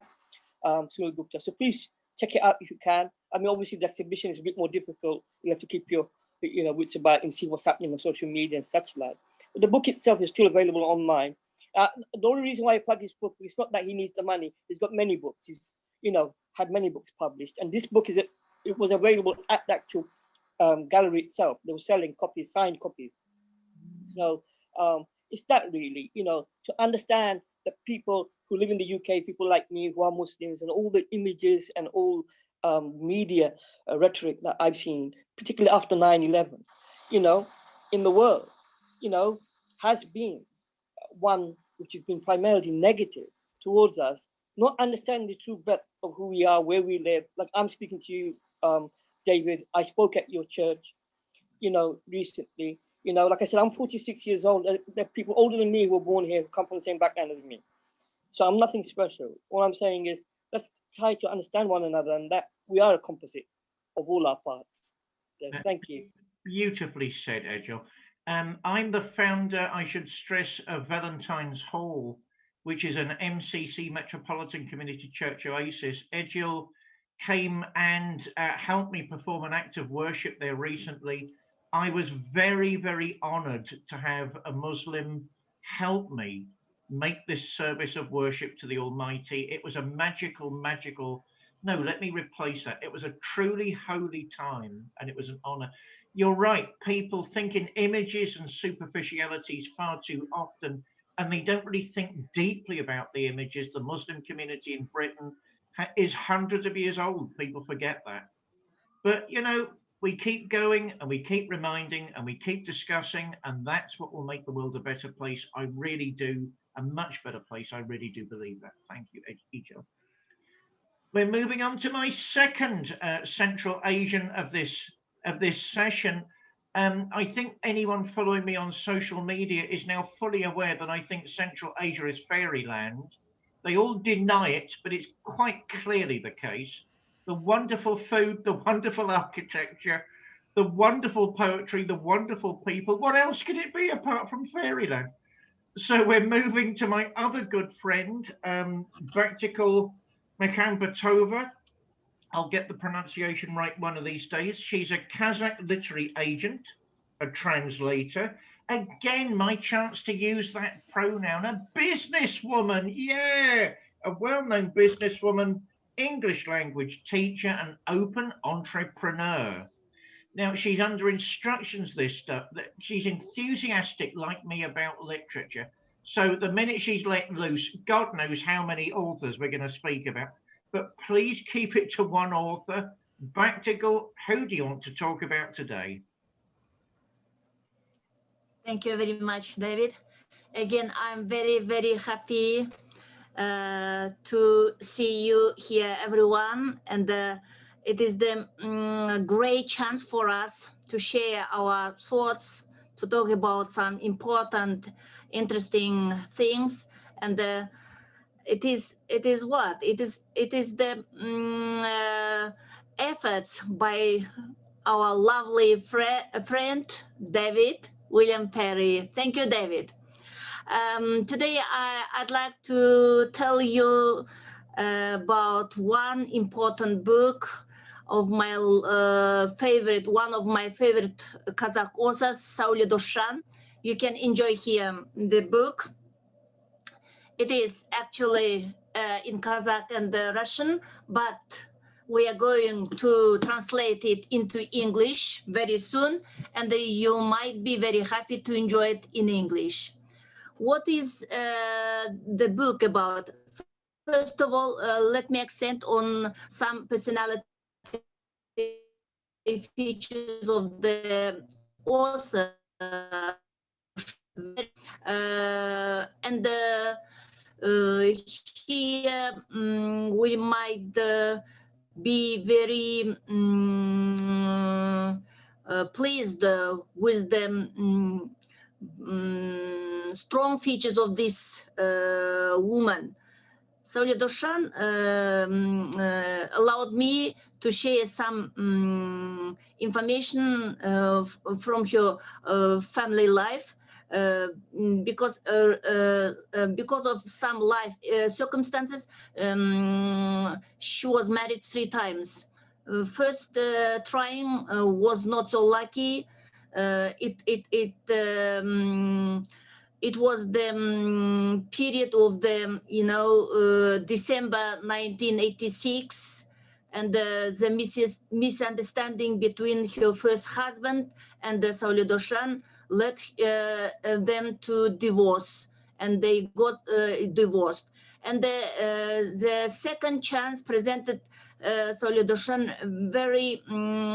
Speaker 6: Sunil Gupta. So please check it out if you can. I mean, obviously the exhibition is a bit more difficult. You have to keep your wits about and see what's happening on social media and such like. But the book itself is still available online. The only reason why I plug his book is not that he needs the money. He's got many books. He's, had many books published. And this book it was available at the actual gallery itself. They were selling copies, signed copies. So It's that really, you know, to understand that people who live in the UK, people like me who are Muslims, and all the images and all media rhetoric that I've seen, particularly after 9/11, you know, in the world, you know, has been one which has been primarily negative towards us, not understanding the true breadth of who we are, where we live. Like I'm speaking to you, David, I spoke at your church, you know, recently. You know, like I said, I'm 46 years old. There are people older than me who were born here, who come from the same background as me. So I'm nothing special. All I'm saying is let's try to understand one another, and that we are a composite of all our parts. So, thank you.
Speaker 1: Beautifully said, Ejel. I'm the founder, I should stress, of Valentine's Hall, which is an MCC, Metropolitan Community Church Oasis. Ejel came and helped me perform an act of worship there recently. I was very, very honored to have a Muslim help me make this service of worship to the Almighty. It was a magical, no, let me replace that. It was a truly holy time, and it was an honor. You're right, people think in images and superficialities far too often, and they don't really think deeply about the images. The Muslim community in Britain is hundreds of years old. People forget that. But, you know, we keep going and we keep reminding and we keep discussing, and that's what will make the world a better place. I really do, a much better place. I really do believe that. Thank you, Ejel. We're moving on to my second Central Asian of this session. I think anyone following me on social media is now fully aware that I think Central Asia is fairyland. They all deny it, but it's quite clearly the case. The wonderful food, the wonderful architecture, the wonderful poetry, the wonderful people. What else could it be apart from fairyland? So we're moving to my other good friend, Bakhtygul Makhanbetova. I'll get the pronunciation right one of these days. She's a Kazakh literary agent, a translator. Again, my chance to use that pronoun, a businesswoman. Yeah, a well-known businesswoman, English language teacher, and open entrepreneur. Now, she's under instructions, this stuff, that she's enthusiastic like me about literature. So the minute she's let loose, God knows how many authors we're going to speak about. But please keep it to one author. Bakhtygul, who do you want to talk about today?
Speaker 7: Thank you very much, David. Again, I'm very, very happy to see you here, everyone. And it is the great chance for us to share our thoughts, to talk about some important, interesting things. And it is the efforts by our lovely friend David William Parry. Thank you, David. Today I'd like to tell you about one important book of my one of my favorite Kazakh authors, Saule Doshan. You can enjoy here the book. It is actually in Kazakh and Russian, but we are going to translate it into English very soon, and you might be very happy to enjoy it in English. What is the book about? First of all, let me accent on some personality features of the author. And here we might be very pleased with the strong features of this woman. Saule Doshan allowed me to share some information from her family life. Because of some life circumstances, she was married 3 times. First trying was not so lucky. It was the period of the December 1986, and the misunderstanding between her first husband and Saule Doshan led them to divorce, and they got divorced. And the second chance presented Soledoshan very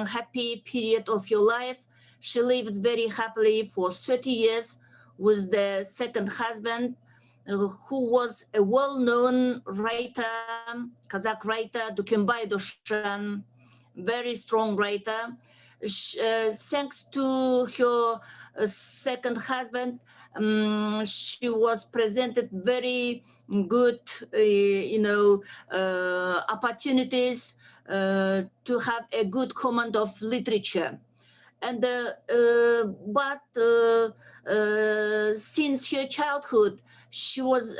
Speaker 7: happy period of your life. She lived very happily for 30 years with the second husband, who was a well-known writer, Kazakh writer, Dukembai Doshan, very strong writer. Thanks to her second husband, she was presented very good, opportunities to have a good command of literature. And but since her childhood, she was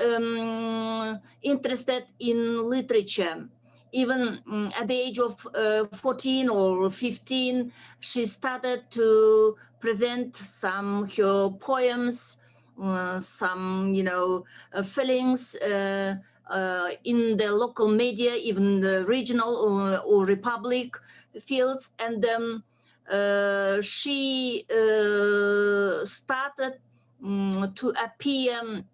Speaker 7: interested in literature. Even at the age of 14 or 15, she started to present some her poems, some feelings in the local media, even the regional or republic fields, and she started to appear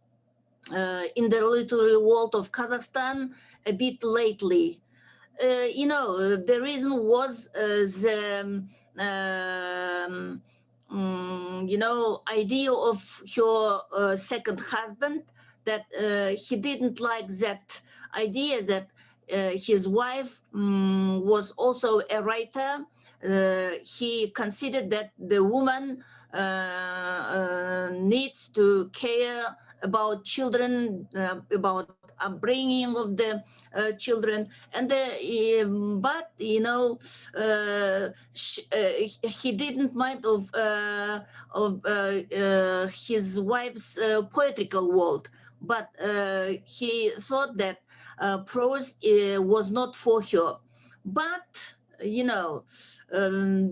Speaker 7: in the literary world of Kazakhstan a bit lately. The reason was the idea of her second husband, that he didn't like that idea that his wife was also a writer. He considered that the woman needs to care about children, about upbringing of the children, and but he didn't mind of his wife's poetical world, but he thought that prose was not for her. But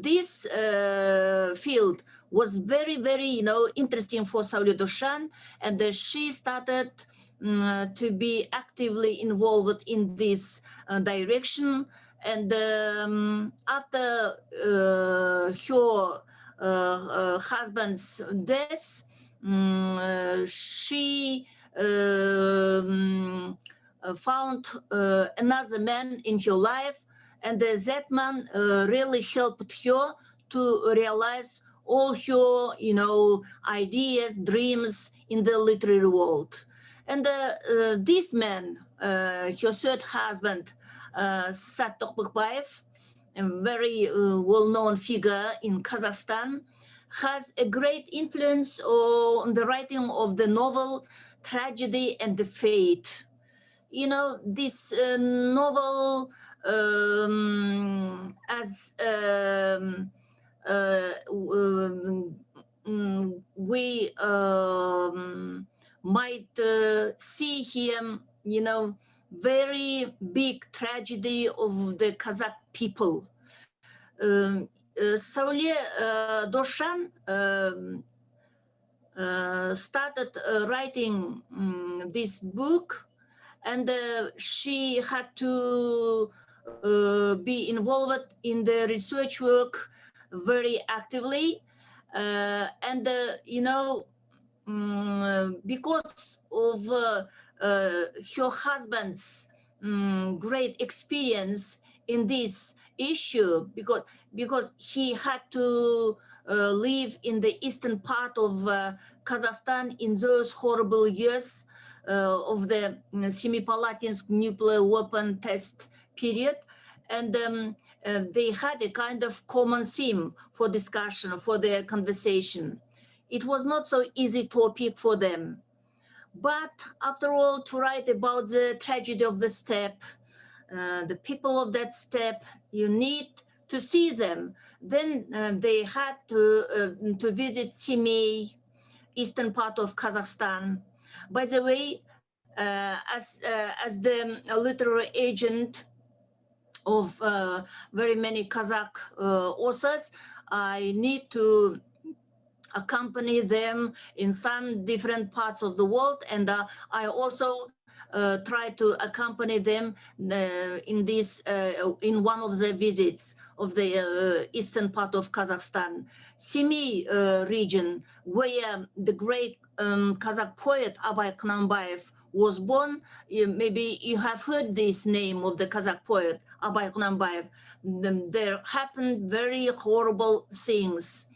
Speaker 7: this field was very, very, interesting for Soledoshan, and she started to be actively involved in this direction. And after her husband's death, she found another man in her life, and that man really helped her to realize all her, ideas, dreams in the literary world. And this man, her third husband, Sat Tokbekbaev, a very well-known figure in Kazakhstan, has a great influence on the writing of the novel Tragedy and the Fate. This novel, as we might see here, very big tragedy of the Kazakh people. Soledoshan started writing this book, and she had to be involved in the research work very actively, and because of her husband's great experience in this issue, because he had to live in the eastern part of Kazakhstan in those horrible years of the Semipalatinsk nuclear weapon test period, and they had a kind of common theme for discussion, for their conversation. It was not so easy topic for them, but after all, to write about the tragedy of the steppe, the people of that steppe, you need to see them. Then they had to visit Semey, eastern part of Kazakhstan. By the way, as the literary agent of very many Kazakh authors, I need to accompany them in some different parts of the world, and I also tried to accompany them in one of the visits of the eastern part of Kazakhstan, Semi region, where the great Kazakh poet Abay Kunanbayev was born. Maybe you have heard this name of the Kazakh poet Abay Kunanbayev. There happened very horrible things.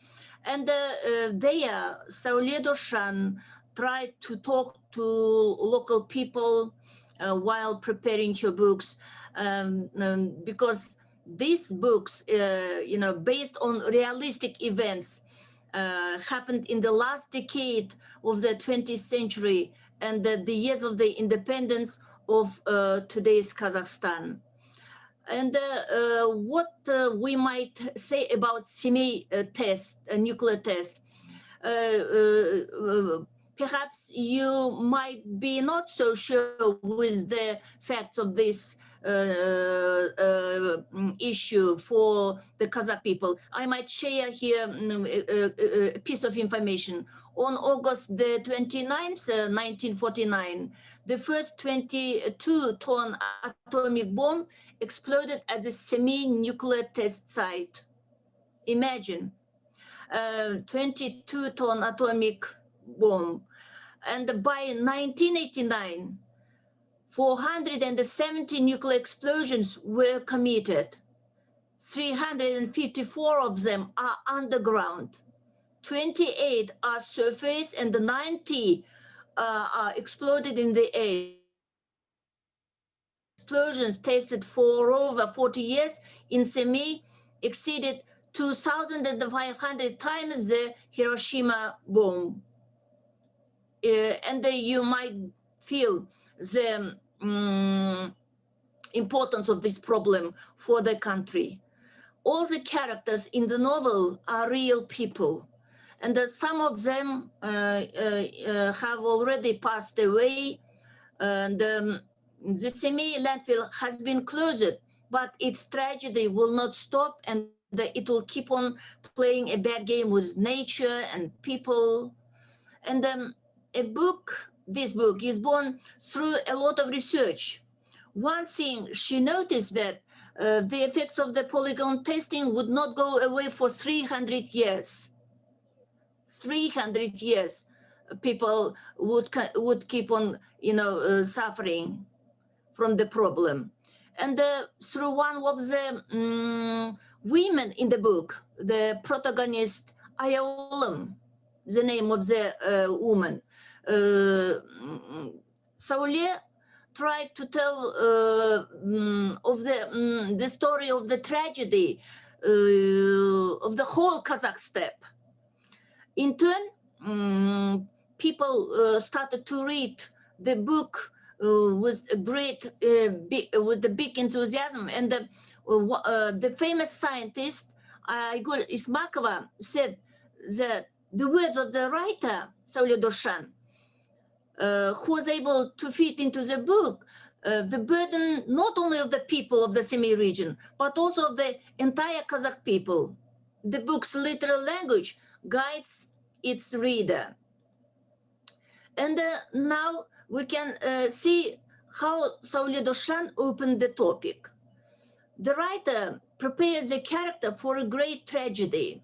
Speaker 7: And there, Saule Doshan tried to talk to local people while preparing her books, because these books, based on realistic events, happened in the last decade of the 20th century and the years of the independence of today's Kazakhstan. And what we might say about Semey test, nuclear test, perhaps you might be not so sure with the facts of this issue for the Kazakh people. I might share here a piece of information. On August the 29th, 1949, the first 22-ton atomic bomb exploded at the semi-nuclear test site. Imagine, 22-ton atomic bomb. And by 1989, 470 nuclear explosions were committed. 354 of them are underground. 28 are surface and 90 are exploded in the air. Explosions tested for over 40 years in Semey exceeded 2,500 times the Hiroshima bomb. And you might feel the importance of this problem for the country. All the characters in the novel are real people, and some of them have already passed away. And the Semey landfill has been closed, but its tragedy will not stop, and it will keep on playing a bad game with nature and people. And this book is born through a lot of research. One thing, she noticed that the effects of the polygon testing would not go away for 300 years. 300 years, people would keep on, suffering from the problem. And through one of the women in the book, the protagonist, Ayolam, the name of the woman, Saule tried to tell of the story of the tragedy of the whole Kazakh steppe. In turn, people started to read the book with a great, with a big enthusiasm. And the famous scientist, Igor Ismakova, said that the words of the writer, Saule Doshan, who was able to fit into the book the burden not only of the people of the Semey region, but also of the entire Kazakh people. The book's literal language guides its reader. And now we can see how Saule Doshan opened the topic. The writer prepares the character for a great tragedy.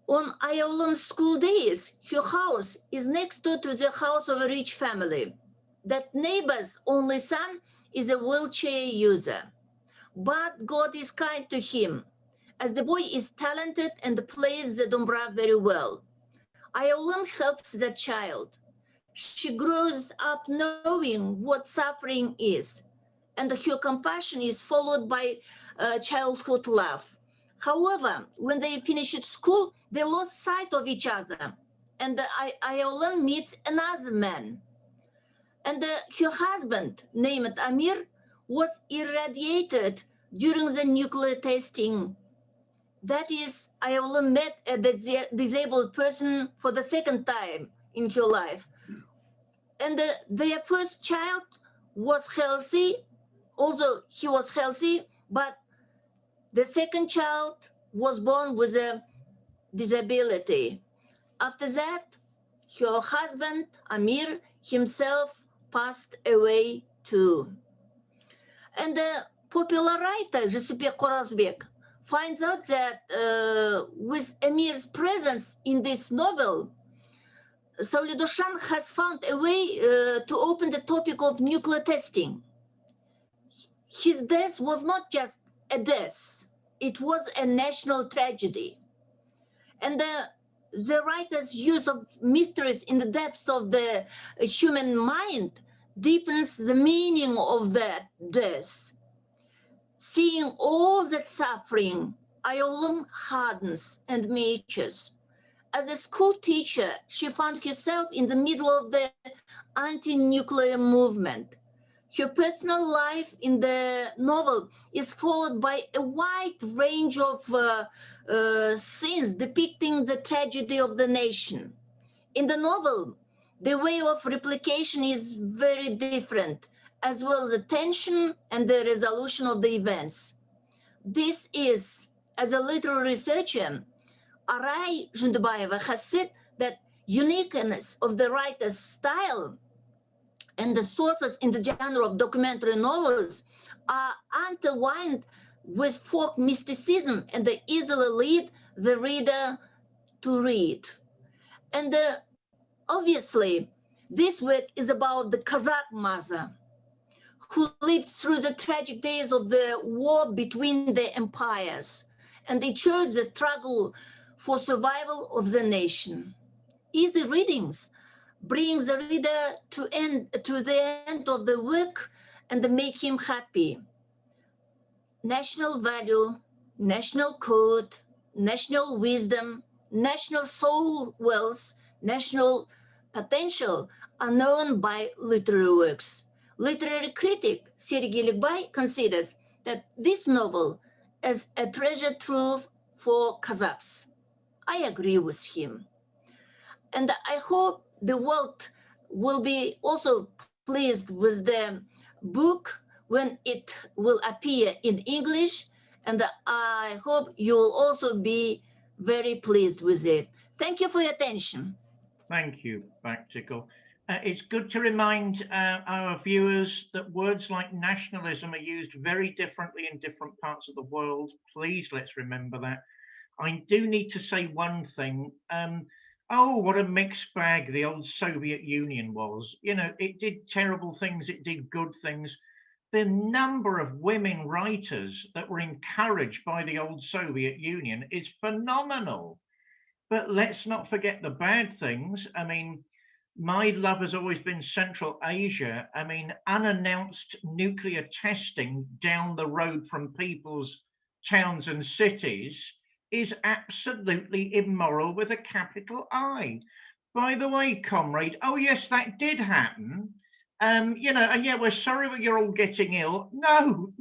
Speaker 7: On Ayolam's school days, her house is next door to the house of a rich family. That neighbor's only son is a wheelchair user. But God is kind to him, as the boy is talented and plays the dombra very well. Ayolam helps the child. She grows up knowing what suffering is, and her compassion is followed by childhood love. However, when they finished school, they lost sight of each other, and Ayolam meets another man. And her husband, named Amir, was irradiated during the nuclear testing. That is, Ayolam met a disabled person for the second time in her life. And their first child was healthy, although he was healthy, but the second child was born with a disability. After that, her husband, Amir, himself passed away too. And the popular writer, Jusupbek Qorazbek, finds out that with Emir's presence in this novel, Sauledoshan has found a way to open the topic of nuclear testing. His death was not just a death, it was a national tragedy. And the writer's use of mysteries in the depths of the human mind deepens the meaning of that death. Seeing all that suffering, Ayolum hardens and matures. As a school teacher, she found herself in the middle of the anti-nuclear movement. Her personal life in the novel is followed by a wide range of scenes depicting the tragedy of the nation. In the novel, the way of replication is very different, as well as the tension and the resolution of the events. This is, as a literary researcher, Aray Jundubayeva has said that uniqueness of the writer's style and the sources in the genre of documentary novels are intertwined with folk mysticism, and they easily lead the reader to read. And obviously, this work is about the Kazakh mother who lived through the tragic days of the war between the empires, and they chose the struggle for survival of the nation. Easy readings bring the reader to the end of the work and make him happy. National value, national code, national wisdom, national soul wealth, national potential are known by literary works. Literary critic Sergei Likbay considers that this novel is a treasure trove for Kazakhs. I agree with him. And I hope the world will be also pleased with the book when it will appear in English. And I hope you'll also be very pleased with it. Thank you for your attention.
Speaker 1: Thank you, Bakhtygul. It's good to remind our viewers that words like nationalism are used very differently in different parts of the world. Please, let's remember that. I do need to say one thing. Oh, what a mixed bag the old Soviet Union was. You know, it did terrible things, it did good things. The number of women writers that were encouraged by the old Soviet Union is phenomenal. But let's not forget the bad things. I mean, my love has always been Central Asia. I mean, unannounced nuclear testing down the road from people's towns and cities is absolutely immoral with a capital I. By the way, comrade, oh yes, that did happen. You know, and yeah, we're sorry that you're all getting ill. No,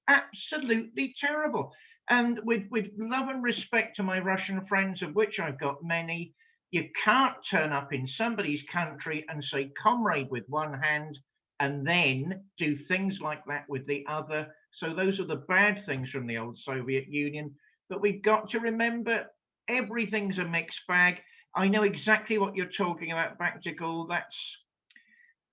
Speaker 1: absolutely terrible. And with love and respect to my Russian friends, of which I've got many, you can't turn up in somebody's country and say comrade with one hand and then do things like that with the other. So those are the bad things from the old Soviet Union. But we've got to remember everything's a mixed bag. I know exactly what you're talking about, Bakhtygul. That's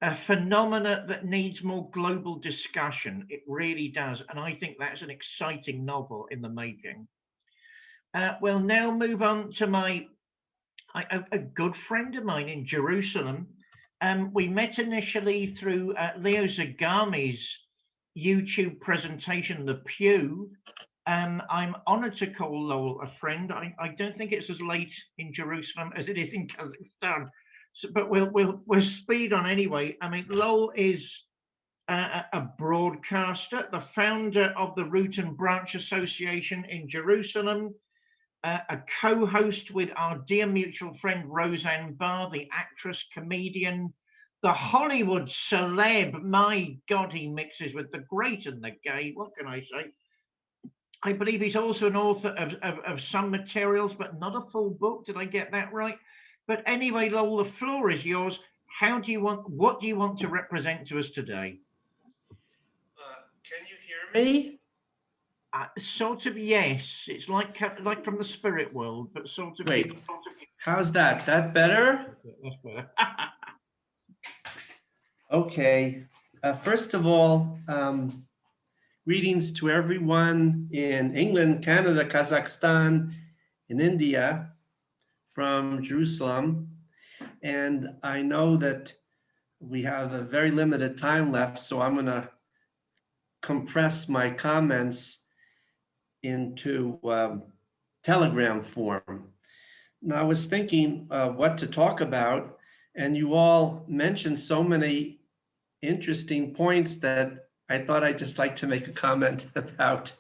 Speaker 1: a phenomena that needs more global discussion. It really does. And I think that's an exciting novel in the making. We'll now move on to a good friend of mine in Jerusalem. We met initially through Leo Zagami's YouTube presentation, The Pew. I'm honored to call Lowell a friend. I don't think it's as late in Jerusalem as it is in Kazakhstan. So, but we'll speed on anyway. I mean, Lowell is a broadcaster, the founder of the Root and Branch Association in Jerusalem, a co-host with our dear mutual friend Roseanne Barr, the actress, comedian, the Hollywood celeb. My God, he mixes with the great and the gay. What can I say? I believe he's also an author of some materials, but not a full book. Did I get that right? But anyway, Lowell, the floor is yours. What do you want to represent to us today?
Speaker 8: Can you hear me?
Speaker 1: Sort of, yes. It's like from the spirit world, but sort of.
Speaker 8: Great. How's that? That better?
Speaker 1: That's better.
Speaker 8: Okay. First of all, greetings to everyone in England, Canada, Kazakhstan, in India, from Jerusalem. And I know that we have a very limited time left, so I'm going to compress my comments into Telegram form. Now, I was thinking what to talk about, and you all mentioned so many interesting points that I thought I'd just like to make a comment about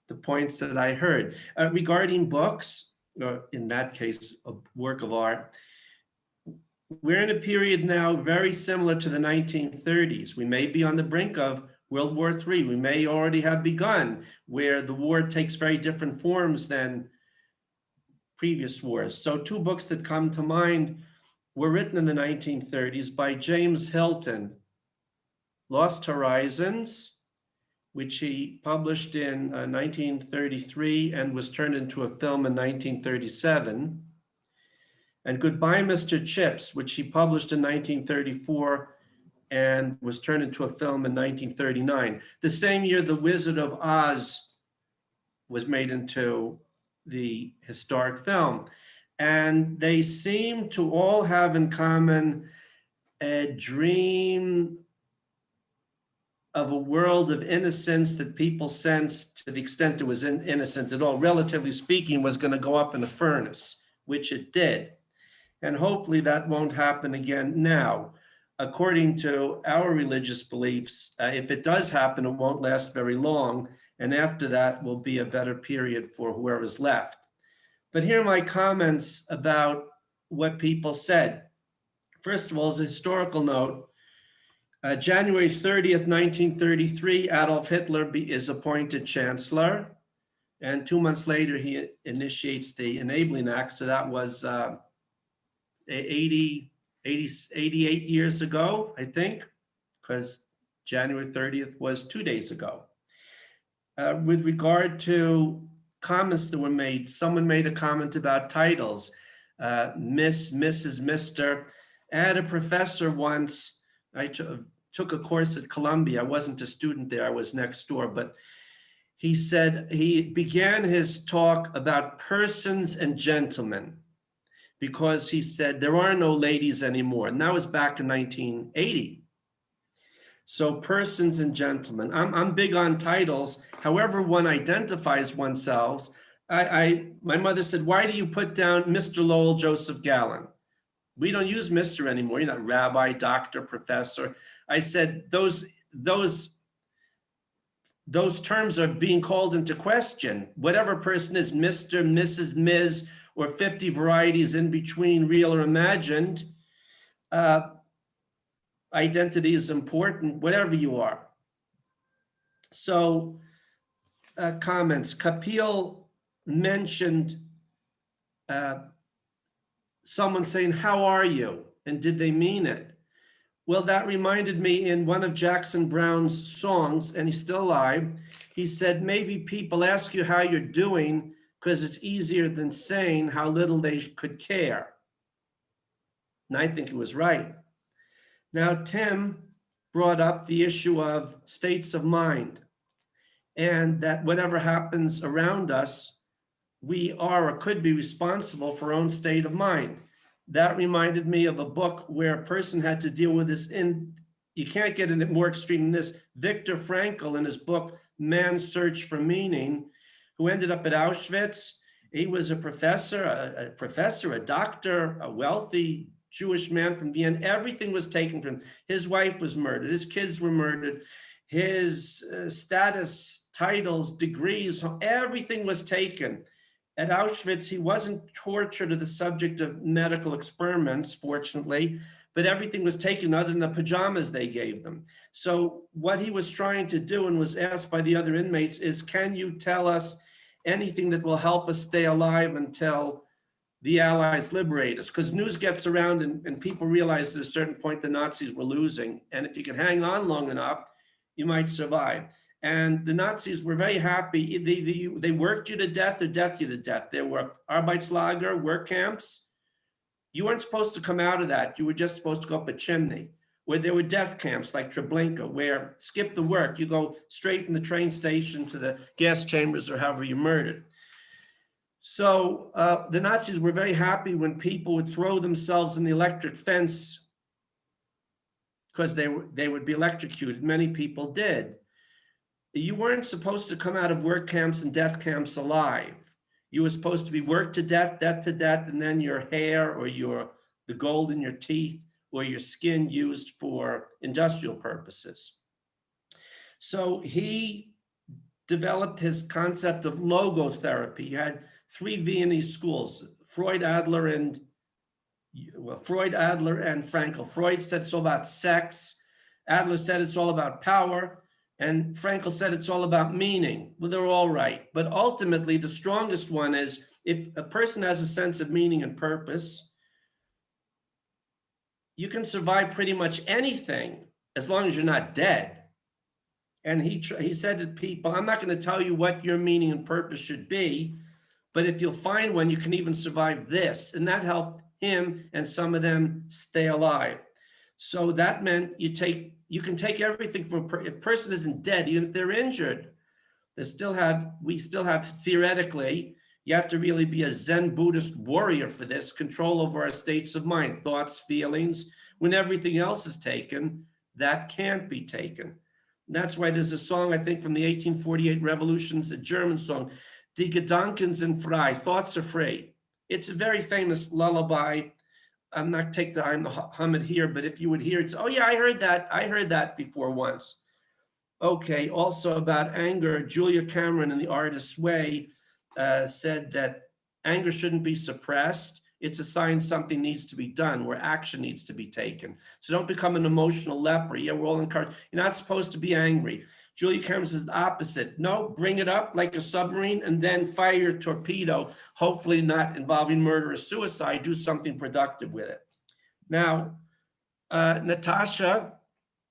Speaker 8: the points that I heard. Regarding books, or in that case, a work of art, we're in a period now very similar to the 1930s. We may be on the brink of World War III. We may already have begun, where the war takes very different forms than previous wars. So two books that come to mind were written in the 1930s by James Hilton. Lost Horizons, which he published in 1933 and was turned into a film in 1937. And Goodbye, Mr. Chips, which he published in 1934 and was turned into a film in 1939. The same year, The Wizard of Oz was made into the historic film. And they seem to all have in common a dream of a world of innocence that people sensed, to the extent it was innocent at all, relatively speaking, was going to go up in a furnace, which it did. And hopefully that won't happen again now. According to our religious beliefs, if it does happen, it won't last very long. And after that will be a better period for whoever's left. But here are my comments about what people said. First of all, as a historical note, January 30th, 1933, Adolf Hitler is appointed chancellor. And 2 months later, he initiates the Enabling Act. So that was 88 years ago, I think, because January 30th was 2 days ago. With regard to comments that were made, someone made a comment about titles, Miss, Mrs., Mr. I had a professor once, I took a course at Columbia. I wasn't a student there, I was next door, but he said, he began his talk about persons and gentlemen, because he said there are no ladies anymore. And that was back in 1980. So persons and gentlemen, I'm big on titles. However one identifies oneself. My mother said, why do you put down Mr. Lowell Joseph Gallin? We don't use Mr. anymore. You're not rabbi, doctor, professor. I said, those terms are being called into question. Whatever person is Mr., Mrs., Ms., or 50 varieties in between, real or imagined, identity is important, whatever you are. So comments, Kapil mentioned someone saying, how are you? And did they mean it? Well, that reminded me in one of Jackson Browne's songs, and he's still alive. He said, maybe people ask you how you're doing because it's easier than saying how little they could care. And I think he was right. Now, Tim brought up the issue of states of mind, and that whatever happens around us, we are or could be responsible for our own state of mind. That reminded me of a book where a person had to deal with this you can't get it more extreme than this. Viktor Frankl, in his book, Man's Search for Meaning, who ended up at Auschwitz. He was a professor, a doctor, a wealthy Jewish man from Vienna. Everything was taken from him. His wife was murdered. His kids were murdered. His status, titles, degrees, everything was taken. At Auschwitz, he wasn't tortured to the subject of medical experiments, fortunately, but everything was taken other than the pajamas they gave them. So what he was trying to do and was asked by the other inmates is, can you tell us anything that will help us stay alive until the Allies liberate us? Because news gets around and people realize at a certain point the Nazis were losing. And if you can hang on long enough, you might survive. And the Nazis were very happy. They worked you to death or death you to death. There were Arbeitslager, work camps. You weren't supposed to come out of that. You were just supposed to go up a chimney. Or there were death camps like Treblinka, where skip the work, you go straight from the train station to the gas chambers or however you're murdered. So the Nazis were very happy when people would throw themselves in the electric fence because they would be electrocuted. Many people did. You weren't supposed to come out of work camps and death camps alive. You were supposed to be worked to death, death to death, and then your hair or the gold in your teeth or your skin used for industrial purposes. So he developed his concept of logotherapy. He had 3 Viennese schools, Freud, Adler, and Frankl. Freud said it's all about sex. Adler said it's all about power. And Frankl said it's all about meaning. Well, they're all right. But ultimately, the strongest one is if a person has a sense of meaning and purpose, you can survive pretty much anything as long as you're not dead. And he said to people, I'm not going to tell you what your meaning and purpose should be, but if you'll find one, you can even survive this. And that helped him and some of them stay alive. So that meant you can take everything from if a person isn't dead, even if they're injured, we still have theoretically, you have to really be a Zen Buddhist warrior for this, control over our states of mind, thoughts, feelings. When everything else is taken, that can't be taken. And that's why there's a song, I think, from the 1848 revolutions, a German song, Die Gedanken sind frei, thoughts are free. It's a very famous lullaby. I'm not take the time to hum it here, but if you would hear it, oh yeah, I heard that before once. Okay, also about anger, Julia Cameron in The Artist's Way said that anger shouldn't be suppressed. It's a sign something needs to be done, where action needs to be taken. So don't become an emotional leper. Yeah, we're all encouraged. You're not supposed to be angry. Julia Cameron says the opposite. No, bring it up like a submarine and then fire your torpedo, hopefully not involving murder or suicide. Do something productive with it. Now, Natasha,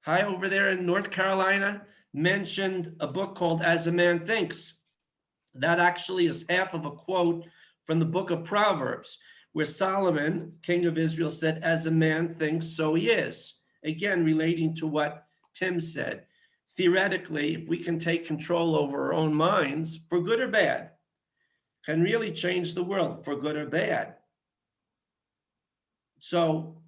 Speaker 8: hi over there in North Carolina, mentioned a book called As a Man Thinks. That actually is half of a quote from the book of Proverbs, where Solomon, king of Israel, said, as a man thinks, so he is. Again, relating to what Tim said. Theoretically, if we can take control over our own minds, for good or bad, can really change the world, for good or bad. So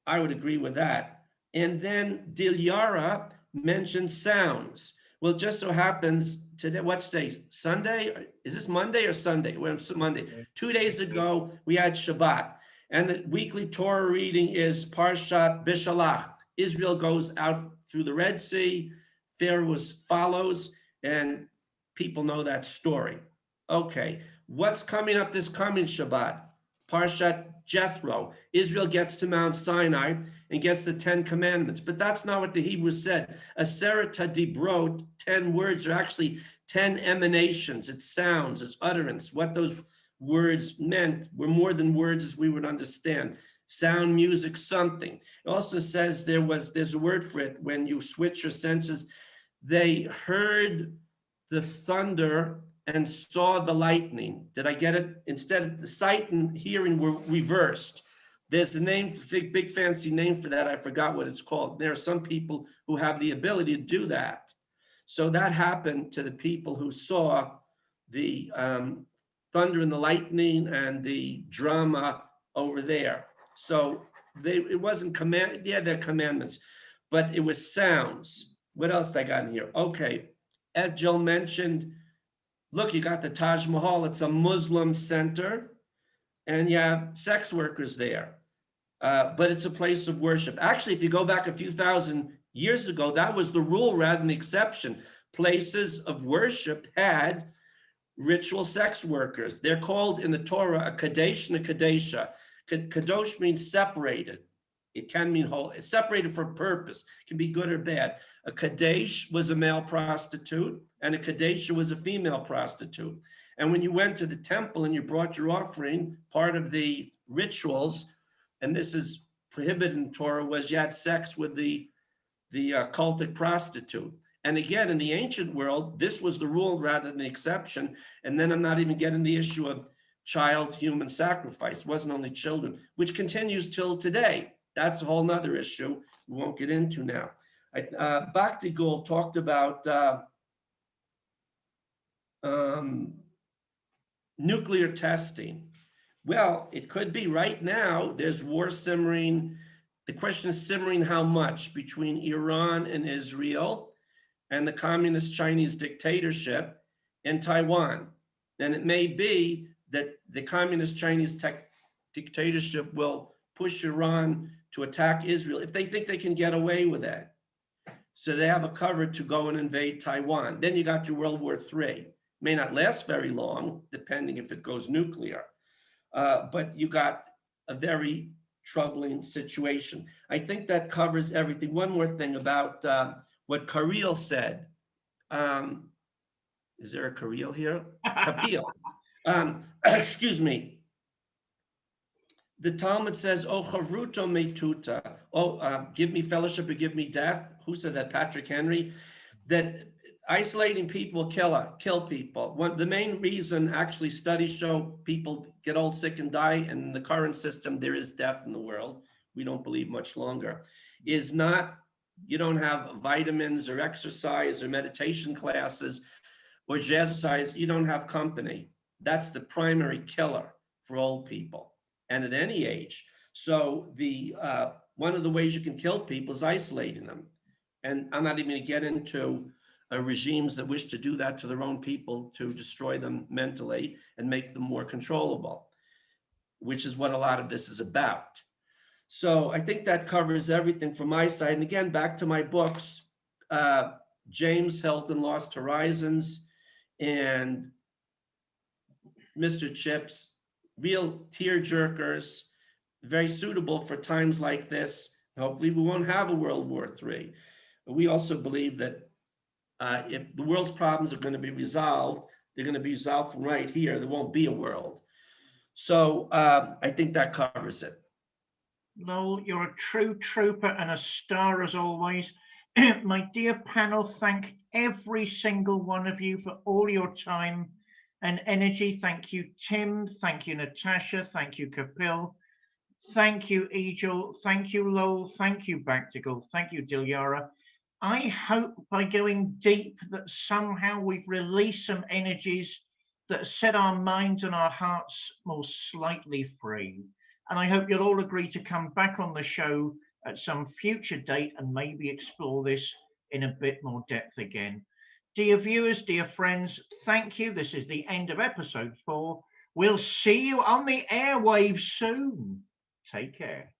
Speaker 8: I would agree with that. And then Dilyara mentioned sounds. Well, it just so happens today, what's today? Sunday? Is this Monday or Sunday? Well, it's Monday. 2 days ago, we had Shabbat. And the weekly Torah reading is Parshat Bishalach. Israel goes out through the Red Sea. Pharaoh follows, and people know that story. Okay, what's coming up this coming Shabbat? Parshat Jethro. Israel gets to Mount Sinai and gets the 10 commandments, but that's not what the Hebrews said. Aseret HaDibrot, 10 words are actually 10 emanations. It's sounds, it's utterance. What those words meant were more than words as we would understand. Sound, music, something. It also says there's a word for it when you switch your senses. They heard the thunder and saw the lightning. Did I get it? Instead, the sight and hearing were reversed. There's a name, big fancy name for that. I forgot what it's called. There are some people who have the ability to do that. So that happened to the people who saw the thunder and the lightning and the drama over there. So it wasn't they're commandments, but it was sounds. What else I got in here? Okay, as Jill mentioned, look, you got the Taj Mahal. It's a Muslim center, and you have sex workers there. But it's a place of worship. Actually, if you go back a few thousand years ago, that was the rule rather than the exception. Places of worship had ritual sex workers. They're called in the Torah a kadesh and a kadesha. Kadosh means separated. It can mean whole. It's separated for purpose. It can be good or bad. A kadesh was a male prostitute, and a kadesha was a female prostitute. And when you went to the temple and you brought your offering, part of the rituals, and this is prohibited in Torah, was you had sex with the cultic prostitute. And again, in the ancient world, this was the rule rather than the exception. And then I'm not even getting the issue of child human sacrifice. It wasn't only children, which continues till today. That's a whole nother issue we won't get into now. Bakhtygul talked about nuclear testing. Well, it could be right now, there's war simmering. The question is simmering how much between Iran and Israel and the communist Chinese dictatorship and Taiwan. And it may be that the communist Chinese dictatorship will push Iran to attack Israel if they think they can get away with that. So they have a cover to go and invade Taiwan. Then you got your World War III. May not last very long, depending if it goes nuclear. But you got a very troubling situation. I think that covers everything. One more thing about what Kirill said. Is there a Kirill here? Kapil. Excuse me. The Talmud says, "Oh, chavruto metuta." Oh, give me fellowship or give me death. Who said that? Patrick Henry. That isolating people kill people. The main reason, actually, studies show people get old, sick, and die, and in the current system, there is death in the world. We don't believe much longer. Is not, you don't have vitamins or exercise or meditation classes or jazzercise, you don't have company. That's the primary killer for old people and at any age. So one of the ways you can kill people is isolating them. And I'm not even going to get into regimes that wish to do that to their own people to destroy them mentally and make them more controllable, which is what a lot of this is about. So I think that covers everything from my side. And again, back to my books, James Hilton, Lost Horizons, and Mr. Chips, real tear jerkers, very suitable for times like this. Hopefully we won't have a World War III. But we also believe that if the world's problems are going to be resolved, they're going to be resolved from right here. There won't be a world. So I think that covers it.
Speaker 1: Lowell, you're a true trooper and a star as always. My dear panel, thank every single one of you for all your time and energy. Thank you, Tim. Thank you, Natasha. Thank you, Kapil. Thank you, Ejel. Thank you, Lowell. Thank you, Bakhtygul. Thank you, Dilyara. I hope by going deep that somehow we've released some energies that set our minds and our hearts more slightly free. And I hope you'll all agree to come back on the show at some future date and maybe explore this in a bit more depth again. Dear viewers, dear friends, thank you. This is the end of episode 4. We'll see you on the airwaves soon. Take care.